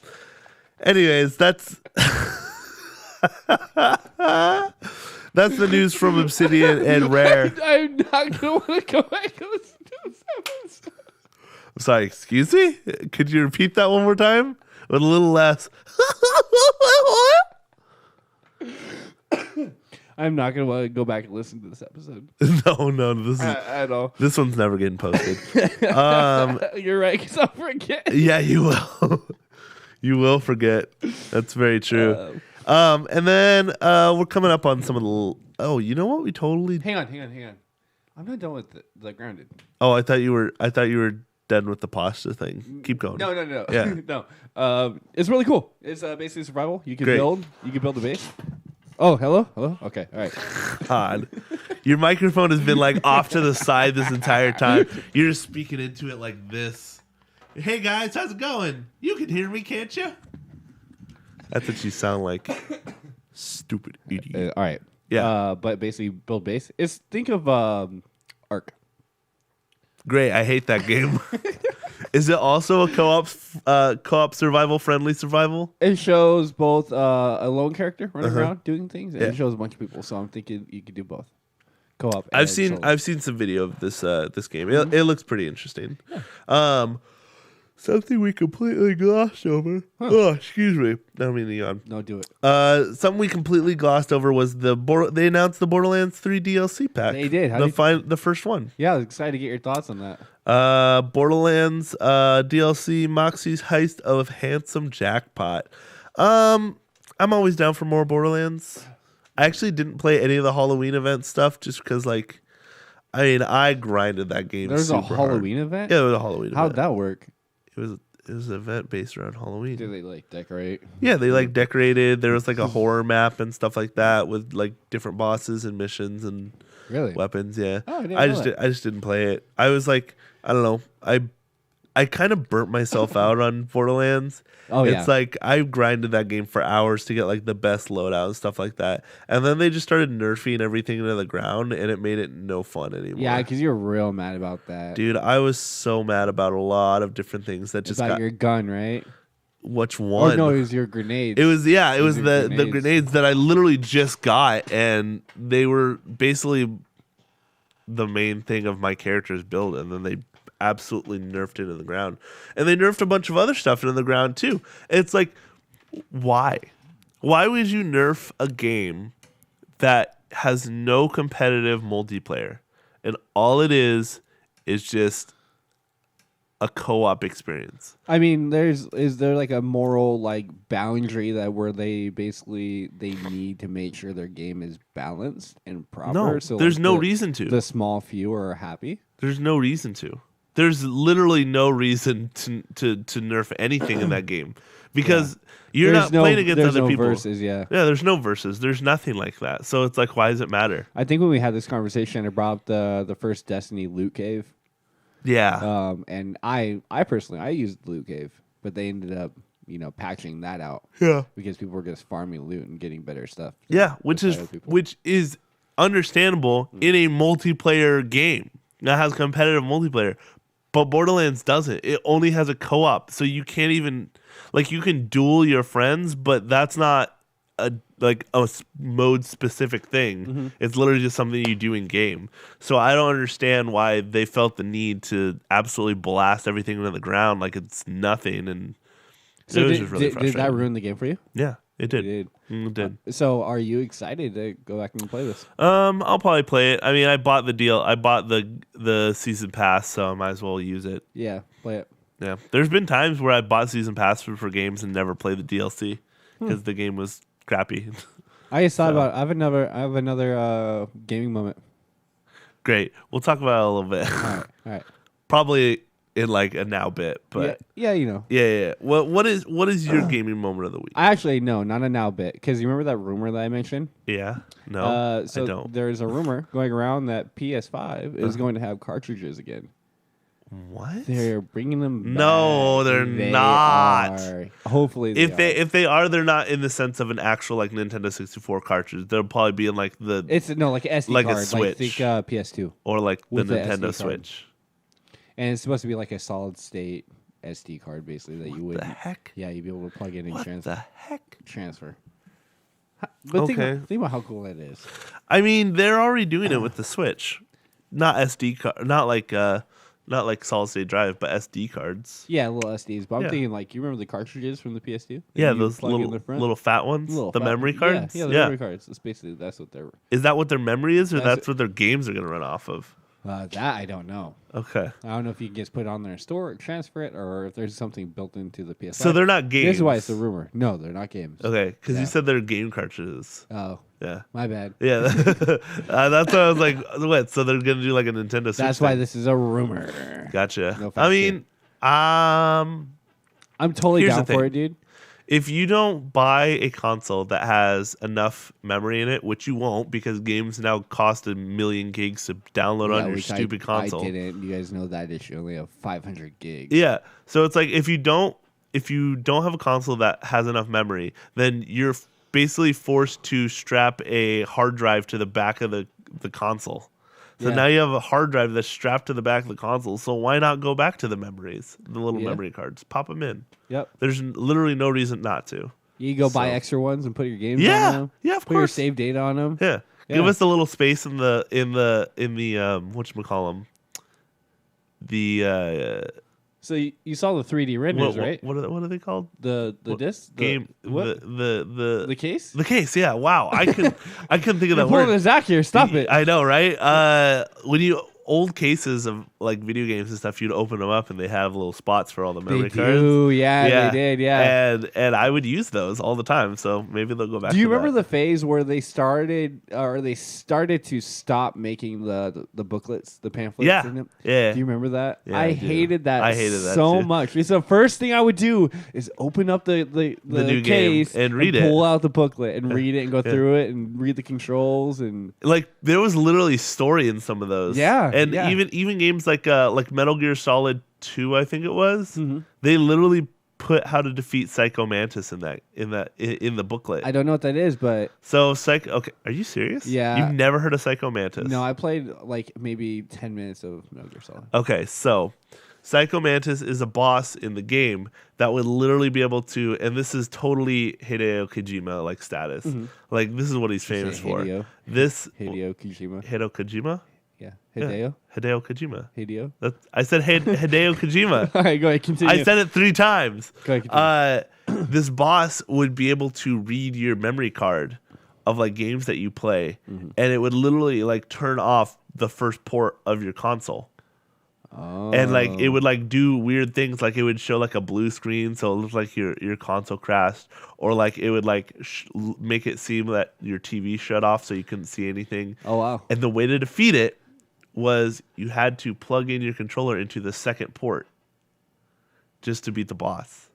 Anyways, that's that's the news from Obsidian and Rare. I'm not going to want to go back and listen to this episode. I'm sorry, excuse me? Could you repeat that one more time? With a little less. I'm not going to want to go back and listen to this episode. No, this is at all. This one's never getting posted. You're right, because I'll forget. Yeah, you will. You will forget. That's very true. And then we're coming up on some of the. Oh, you know what? We totally. Hang on. I'm not done with the grounded. Oh, I thought you were done with the pasta thing. Keep going. No. Yeah. No. It's really cool. It's basically survival. You can Great. build a base. Oh, hello. Okay, all right. God, your microphone has been like off to the side this entire time. You're just speaking into it like this. Hey guys, how's it going? You can hear me, can't you? That's what you sound like. Stupid idiot. All right. Yeah. But basically, build base. Think of Ark. Great. I hate that game. Is it also a co-op friendly survival? It shows both a lone character running around doing things, and it shows a bunch of people. So I'm thinking you could do both. Co-op. I've seen some video of this game. It looks pretty interesting. Yeah. Something we completely glossed over. Huh. Oh, excuse me. I don't mean to yawn. No, do it. Something we completely glossed over was they announced the Borderlands 3 DLC pack. They did. The first one. Yeah, I was excited to get your thoughts on that. Borderlands DLC Moxie's Heist of Handsome Jackpot. I'm always down for more Borderlands. I actually didn't play any of the Halloween event stuff just because, I grinded that game. There's a Halloween hard. event? Yeah, it was a Halloween event. How'd that work? It was an event based around Halloween. Did they decorate? Yeah, they decorated. There was a horror map and stuff like that with different bosses and missions and weapons. Yeah, I just didn't play it. I was I don't know. I kind of burnt myself out on Borderlands. Oh yeah, it's I grinded that game for hours to get the best loadout and stuff like that, and then they just started nerfing everything into the ground, and it made it no fun anymore. Yeah, because you're real mad about that, dude. I was so mad about a lot of different things that just got your gun, right? Which one? Oh no, it was your grenades. It was the grenades that I literally just got, and they were basically the main thing of my character's build, and then they absolutely nerfed it into the ground, and they nerfed a bunch of other stuff into the ground too. It's why would you nerf a game that has no competitive multiplayer, and all it is just a co-op experience? I mean, is there a moral boundary that where they need to make sure their game is balanced and proper? No, so there's no reason to. The small few are happy. There's no reason to. There's literally no reason to nerf anything in that game because you're not playing against other people. Verses, yeah, there's no verses. There's nothing like that. So it's why does it matter? I think when we had this conversation, I brought up the first Destiny loot cave. Yeah. And I personally used the loot cave, but they ended up patching that out. Yeah. Because people were just farming loot and getting better stuff. Yeah, which is understandable in a multiplayer game that has competitive multiplayer. But Borderlands doesn't. It only has a co-op, so you can't even you can duel your friends, but that's not a mode specific thing. Mm-hmm. It's literally just something you do in game. So I don't understand why they felt the need to absolutely blast everything into the ground like it's nothing. And so it was just really frustrating. Did that ruin the game for you? Yeah, it did. It did. So are you excited to go back and play this? I'll probably play it. I mean, I bought the deal. I bought the season pass, so I might as well use it. Yeah, play it. Yeah, there's been times where I bought season pass for games and never played the DLC because the game was crappy. I just thought about it. I have another gaming moment. Great. We'll talk about it a little bit. All right. Probably in a now bit, but yeah. Yeah. Well, what is your gaming moment of the week? I actually no, not a now bit, because you remember that rumor that I mentioned? Yeah. No. So I don't. There's a rumor going around that PS5 is going to have cartridges again. What? They're bringing them back. No, they're not. Hopefully if they are, they're not in the sense of an actual Nintendo 64 cartridge. They'll probably be in it's an SD like card, a Switch. think PS2 or the with Nintendo SD Switch. and it's supposed to be like a solid state SD card, basically that you would. The heck? Yeah, you'd be able to plug in and What the heck? transfer. But think about how cool that is. I mean, they're already doing it with the Switch, not SD card, not like solid state drive, but SD cards. Yeah, little SDs. But I'm Yeah. thinking like, you remember the cartridges from the PS2? Yeah, You those plug in the front? little fat ones, Little the fat memory ones. cards. Yeah, the memory cards. That's what they're. Is that what their memory is, or That's that's what their games are going to run off of? That I don't know. Okay. I don't know if you can just put it on their store, transfer it, or if there's something built into the PS. So they're not games. This is why it's a rumor. No, they're not games. Okay, because Yeah. you said they're game cartridges. Oh, Yeah. my bad. Yeah. That's why I was like, what? So they're going to do like a Nintendo Switch That's why thing? this is a rumor. Gotcha. No I facts mean, I'm totally here's down the for thing. it, dude. if you don't buy a console that has enough memory in it, which you won't because games now cost 1 million gigs to download on your which stupid console. I didn't. You guys know that issue. Only have 500 gigs. Yeah. So it's like if you don't have a console that has enough memory, then you're basically forced to strap a hard drive to the back of the console. So Yeah. now you have a hard drive that's strapped to the back of the console. So why not go back to the memories, the little memory cards? Pop them in. Yep. There's literally no reason not to. You go buy So- extra ones and put your games Yeah. on them. Yeah, of Put your course. save data on them. Yeah. Yeah. Give us a little space in the whatchamacallem. The So you saw the 3D renders, right? What are they called? The disc? Game What? the case? the case, yeah. Wow. I couldn't think of You're that pulling word. a Zach here. Stop it. I know, right? When you old cases of like video games and stuff, you'd open them up and they have little spots for all the memory They cards. do. Yeah, they did. Yeah. And I would use those all the time. So maybe they'll go back. Do you to remember that. the phase where they started to stop making the booklets, the pamphlets? Yeah. In it? Yeah. Do you remember that? Yeah, I I do. hated that. I hated that so too. much. It's the first thing I would do is open up the new game case and read it. pull out the booklet and read it and go Yeah. through it and read the controls and Like there was literally story in some of those. Yeah, and yeah. even games like Metal Gear Solid 2, I think it was. Mm-hmm. They literally put how to defeat Psycho Mantis in the booklet. I don't know what that is, but So Psycho. Okay, are you serious? Yeah. You've never heard of Psycho Mantis? no, I played like maybe 10 minutes of Metal Gear Solid. Okay, so Psycho Mantis is a boss in the game that would literally be able to, and this is totally Hideo Kojima like status. Like this is what he's famous for. Hideo? Hideo Kojima. Hideo Kojima. Yeah. Yeah, Hideo? Hideo Kojima. Hideo? I said Hideo Kojima. All right, go ahead, continue. I said it 3 times. Go ahead, continue. This boss would be able to read your memory card of like games that you play, and it would literally like turn off the first port of your console. And like it would like do weird things, like it would show like a blue screen, so it looked like your console crashed, or like it would like make it seem that your TV shut off, so you couldn't see anything. Oh, wow. And the way to defeat it was you had to plug in your controller into the second port just to beat the boss.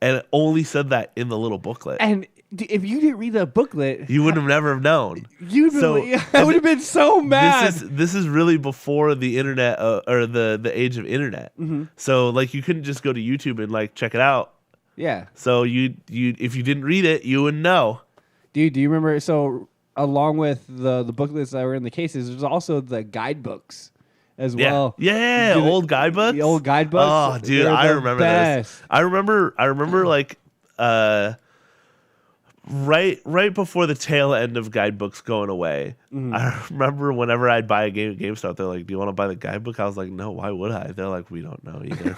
And it only said that in the little booklet. And if you didn't read the booklet, You would have never known. I would have been so mad. This is really before the internet or the age of internet. So like you couldn't just go to YouTube and like check it out. Yeah. So you if you didn't read it, you wouldn't know. Dude, do you remember? So along with the booklets that were in the cases, there's also the guidebooks as well. Yeah, Dude, old guidebooks. The old guidebooks. Oh, dude, They're I the remember best. this. I remember like right before the tail end of guidebooks going away. I remember whenever I'd buy a game at GameStop, they're like, "Do you want to buy the guidebook?" I was like, "No, why would I?" They're like, "We don't know either."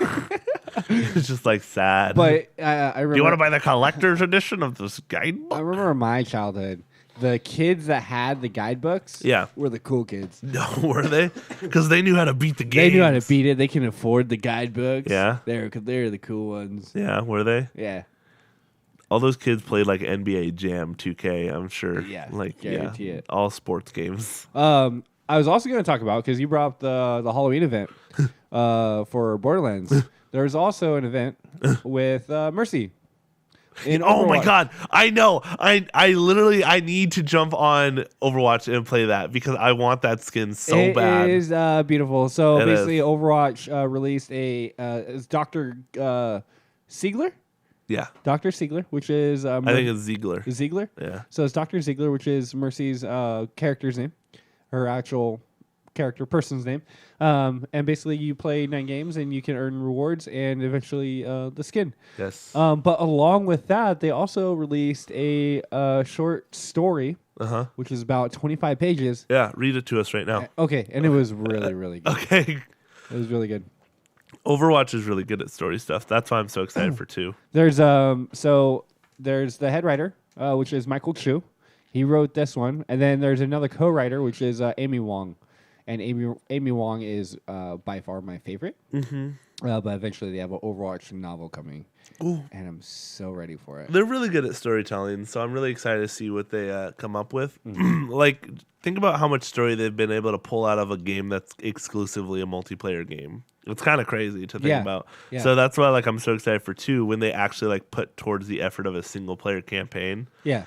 It's just like sad. But I remember. do you want to buy the collector's edition of this guidebook? I remember in my childhood, the kids that had the guidebooks Yeah. were the cool kids. No, were they? Because they knew how to beat the game. They knew how to beat it. They can afford the guidebooks. Yeah. They're the cool ones. Yeah, were they? Yeah. All those kids played like NBA Jam 2K, I'm sure. Yeah, like guarantee it. All sports games. I was also going to talk about, because you brought up the Halloween event for Borderlands. There was also an event with Mercy. In Oh my Overwatch. god, I know. I literally need to jump on Overwatch and play that because I want that skin so bad. It is beautiful. So It basically, is. Overwatch released is Dr. Siegler? Yeah. Dr. Siegler, which is I think it's Ziegler. Ziegler. Yeah. So it's Dr. Ziegler, which is Mercy's character's name, her actual person's name. And basically you play 9 games and you can earn rewards and eventually the skin. Yes. But along with that, they also released a short story, which is about 25 pages. Yeah, read it to us right now. Okay, and it was really, really good. Okay. It was really good. Overwatch is really good at story stuff. That's why I'm so excited for 2. There's there's the head writer, which is Michael Chu. He wrote this one, and then there's another co-writer, which is Amy Wong, and Amy Wong is by far my favorite. Mm-hmm. But eventually they have an Overwatch novel coming, and I'm so ready for it. They're really good at storytelling, so I'm really excited to see what they come up with. Like, think about how much story they've been able to pull out of a game that's exclusively a multiplayer game. It's kind of crazy to think about. Yeah. So that's why, like, I'm so excited for 2 when they actually like put towards the effort of a single player campaign. Yeah.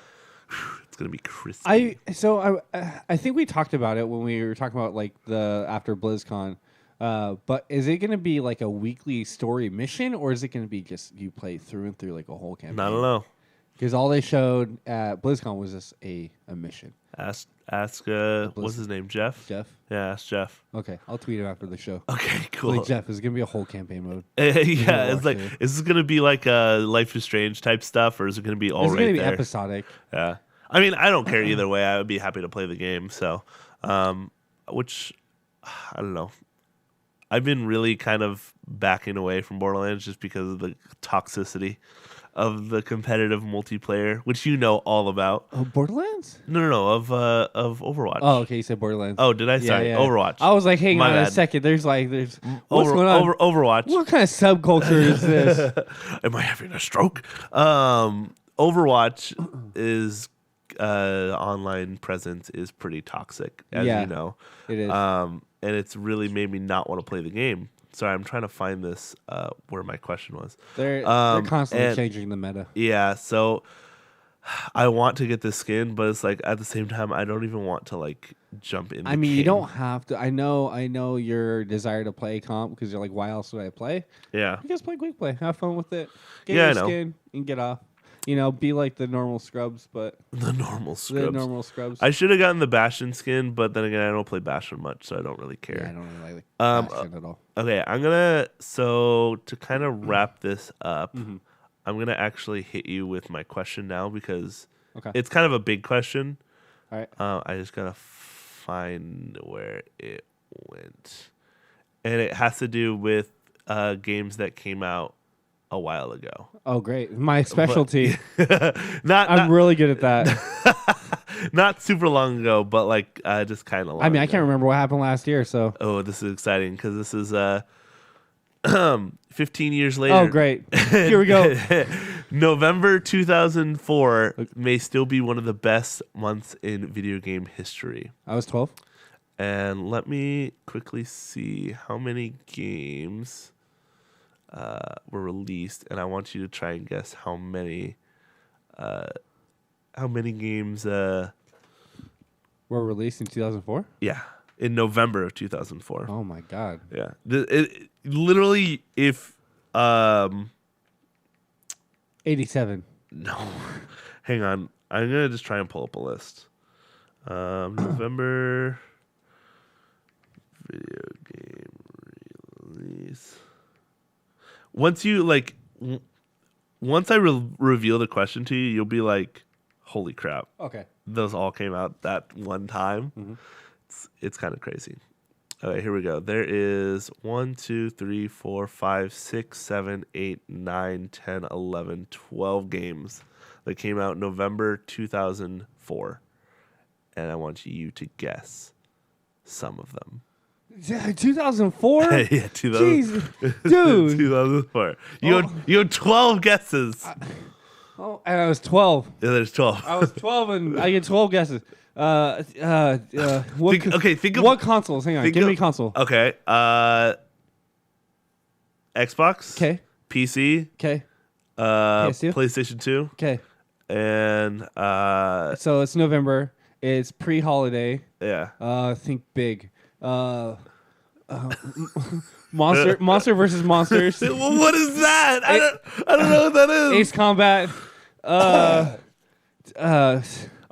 It's gonna be crispy. I think we talked about it when we were talking about like the after BlizzCon. But is it gonna be like a weekly story mission, or is it gonna be just you play through and through like a whole campaign? I don't know. Because all they showed at BlizzCon was just a mission. Ask what's his name? Jeff? Jeff? Yeah, ask Jeff. Okay, I'll tweet him after the show. Okay, cool. Like, Jeff, is it gonna be a whole campaign mode? Yeah, it's like, is this gonna be like Life is Strange type stuff, or is it gonna be all right there? It's gonna be episodic. Yeah. I mean, I don't care either way. I would be happy to play the game. So, which, I don't know. I've been really kind of backing away from Borderlands just because of the toxicity of the competitive multiplayer, which you know all about. Oh, Borderlands? No, of Overwatch. Oh, okay, you said Borderlands. Oh, did I say Overwatch? I was like, hang on a second. There's what's going on? Overwatch. What kind of subculture is this? Am I having a stroke? Overwatch is online presence is pretty toxic, as you know. It is. And it's really made me not want to play the game. Sorry, I'm trying to find this where my question was. They're constantly changing the meta. Yeah, so I want to get this skin, but it's like at the same time I don't even want to like jump in. I mean, you don't have to. I know your desire to play comp because you're like, why else would I play? Yeah. You just play quick play. Have fun with it. Get your skin and get off. You know, be like the normal scrubs, but the normal scrubs. I I should have gotten the Bastion skin, but then again, I don't play Bastion much, so I don't really care. Yeah, I don't really like Bastion at all. Okay, to kind of wrap this up, I'm gonna actually hit you with my question now because it's kind of a big question. All right. I just gotta find where it went, and it has to do with games that came out a while ago. Oh, great. My specialty. I'm really good at that. Not super long ago, but like just kind of long ago. I can't remember what happened last year, so. Oh, this is exciting because this is 15 years later. Oh, great. Here we go. November 2004 may still be one of the best months in video game history. I was 12. And let me quickly see how many games were released, and I want you to try and guess how many games were released in 2004. Yeah, in November of 2004. Oh my god. Yeah, it literally if 87. No, hang on. I'm gonna just try and pull up a list. November video game release. Once I reveal the question to you, you'll be like, "Holy crap!" Okay, those all came out that one time. Mm-hmm. It's kind of crazy. All right, here we go. There is 1, 2, 3, 4, 5, 6, 7, 8, 9, 10, 11, 12 games that came out November 2004, and I want you to guess some of them. 2004? Yeah, 2000. Jeez, dude. 2004. You had 12 guesses. And I was 12. Yeah, there's 12. I was 12 and I get 12 guesses. What consoles? Hang on. Give me a console. Okay. Xbox. Okay. PC. Okay. PlayStation 2. Okay. And so it's November. It's pre-holiday. Yeah. Think big. Monster versus Monsters. Well, what is that? I don't know what that is. Ace Combat.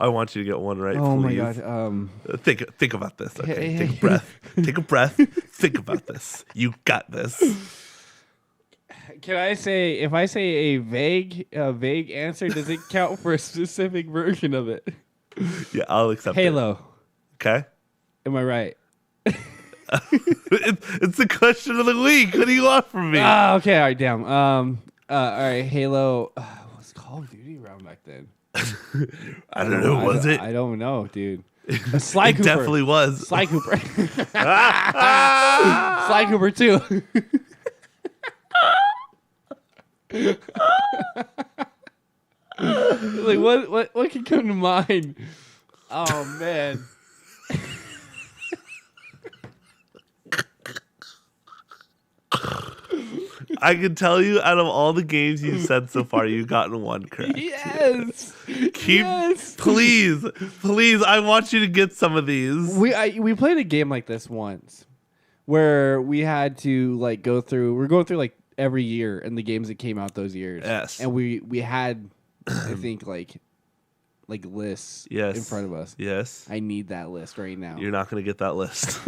I want you to get one right. Oh please. my god. Think about this. Okay, take a breath. Take a breath. Think about this. You got this. Can I say, if I say a vague answer, does it count for a specific version of it? Yeah, I'll accept Halo. it. Okay. Am I right? It's the question of the week. What do you want from me? Okay. All right. Damn. All right. Halo. Was Call of Duty around back then? I don't know. Was it? I don't know, dude. Sly Cooper. Definitely was. Sly Cooper. Sly Cooper too. Like what can come to mind? Oh man. I can tell you, out of all the games you've said so far, you've gotten one correct. Yes. Please. I want you to get some of these. We played a game like this once, where we had to like go through. We're going through like every year and the games that came out those years. Yes. And we had, I think like lists. Yes. In front of us. Yes. I need that list right now. You're not going to get that list.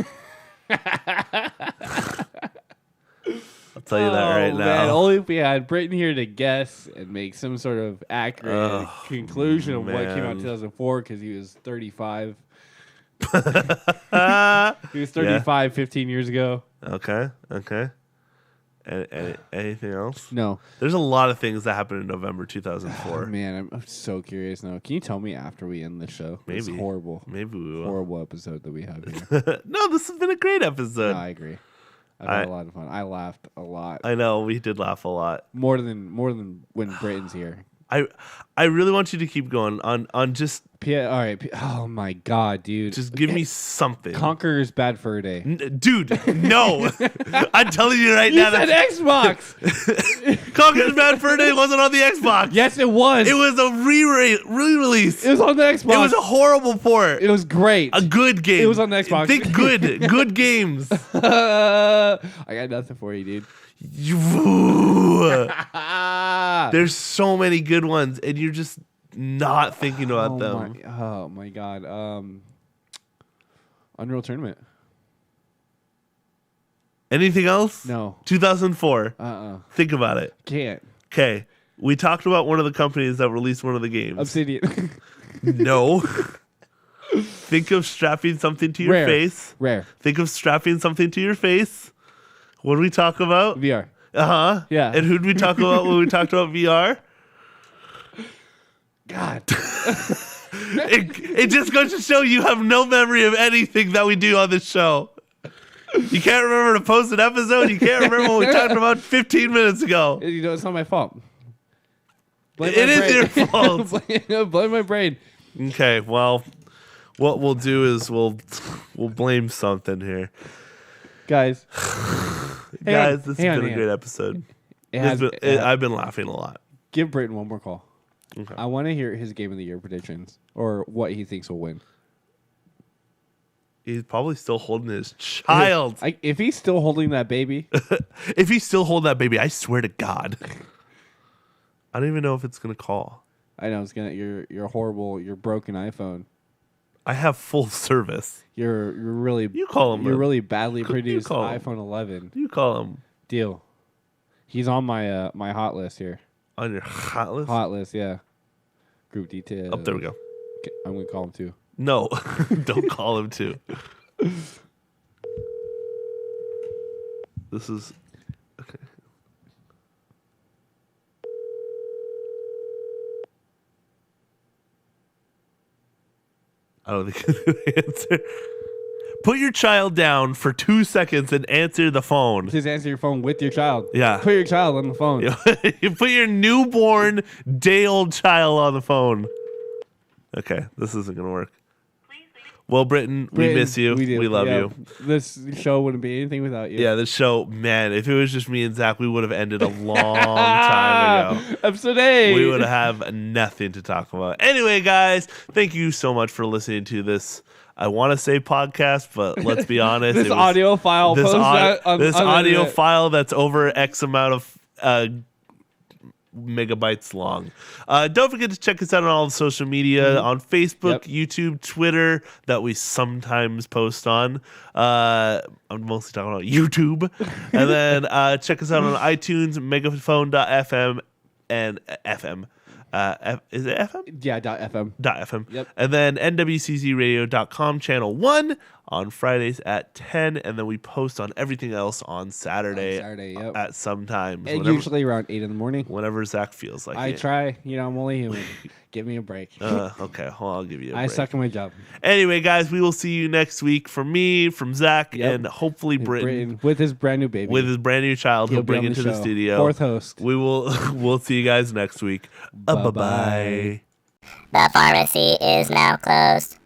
I'll tell you that right now. Man, only if we had Britton here to guess and make some sort of accurate conclusion of what came out in 2004, because he was 35. He was 35 15 years ago. Okay. Anything else? No. There's a lot of things that happened in November 2004. Man, I'm so curious now. Can you tell me after we end the show? Maybe. It's horrible. Maybe we will. Horrible episode that we have here. No, this has been a great episode. No, I agree. I've had a lot of fun. I laughed a lot. I know, we did laugh a lot. More than when Brayton's here. I really want you to keep going on just All right. Oh my god, dude. just give me something. Conqueror's Bad Fur Day. Dude, no. I'm telling you right You now. said Xbox. Conqueror's Bad Fur Day wasn't on the Xbox. Yes, it was. It was a re-release. It was on the Xbox. It was a horrible port. It was great. A good game. It was on the Xbox. Think good games. I got nothing for you, dude. There's so many good ones, and you're just not thinking about them. Oh my god. Unreal Tournament. Anything else? No. 2004. Think about it. Can't. Okay. We talked about one of the companies that released one of the games. Obsidian. No. Think of strapping something to your face. Rare. Think of strapping something to your face. What did we talk about? VR. Uh-huh. Yeah. And who did we talk about when we talked about VR? God. It just goes to show you have no memory of anything that we do on this show. You can't remember to post an episode. You can't remember what we talked about 15 minutes ago. You know, it's not my fault. It is your fault. Blame my brain. Okay, well, what we'll do is we'll blame something here. Guys. This has been a great episode. I've been laughing a lot. Give Britton one more call. Okay. I want to hear his Game of the Year predictions or what he thinks will win. He's probably still holding his child. If he's still holding that baby. If he's still holding that baby, I swear to God. I don't even know if it's going to call. I know it's gonna. You're horrible. Your broken iPhone. I have full service. You're really. You call him. You're really badly produced call him. iPhone 11. You call him. Deal. He's on my my hot list here. On your hot list? Hot list, yeah. Group detail. Oh, there we go. Okay, I'm gonna call him too. No, don't call him too. This is okay. I don't think he's gonna answer. Put your child down for 2 seconds and answer the phone. Just answer your phone with your child. Yeah. Put your child on the phone. You put your newborn, day-old child on the phone. Okay, this isn't gonna work. Well, Britton, we miss you. We love you. This show wouldn't be anything without you. Yeah, this show, man, if it was just me and Zach, we would have ended a long time ago. Episode 8. We would have nothing to talk about. Anyway, guys, thank you so much for listening to this. I want to say podcast, but let's be honest. This audio file. This audio file that's over X amount of megabytes long. Don't forget to check us out on all the social media on Facebook, YouTube, Twitter that we sometimes post on. I'm mostly talking about YouTube. And then check us out on iTunes, megaphone.fm and FM. Is it FM? Yeah, .fm. .fm. Yep. And then nwczradio.com, channel 1 on Fridays at 10. And then we post on everything else on Saturday, at some time. Usually around 8 in the morning. Whenever Zach feels like it. I try. I'm only human. Give me a break. Okay, well, I'll give you a break. I suck at my job. Anyway, guys, we will see you next week. From me, from Zach, and hopefully Britton. With his brand new baby. With his brand new child. He'll bring into the studio. Fourth host. We'll see you guys next week. Bye-bye. The pharmacy is now closed.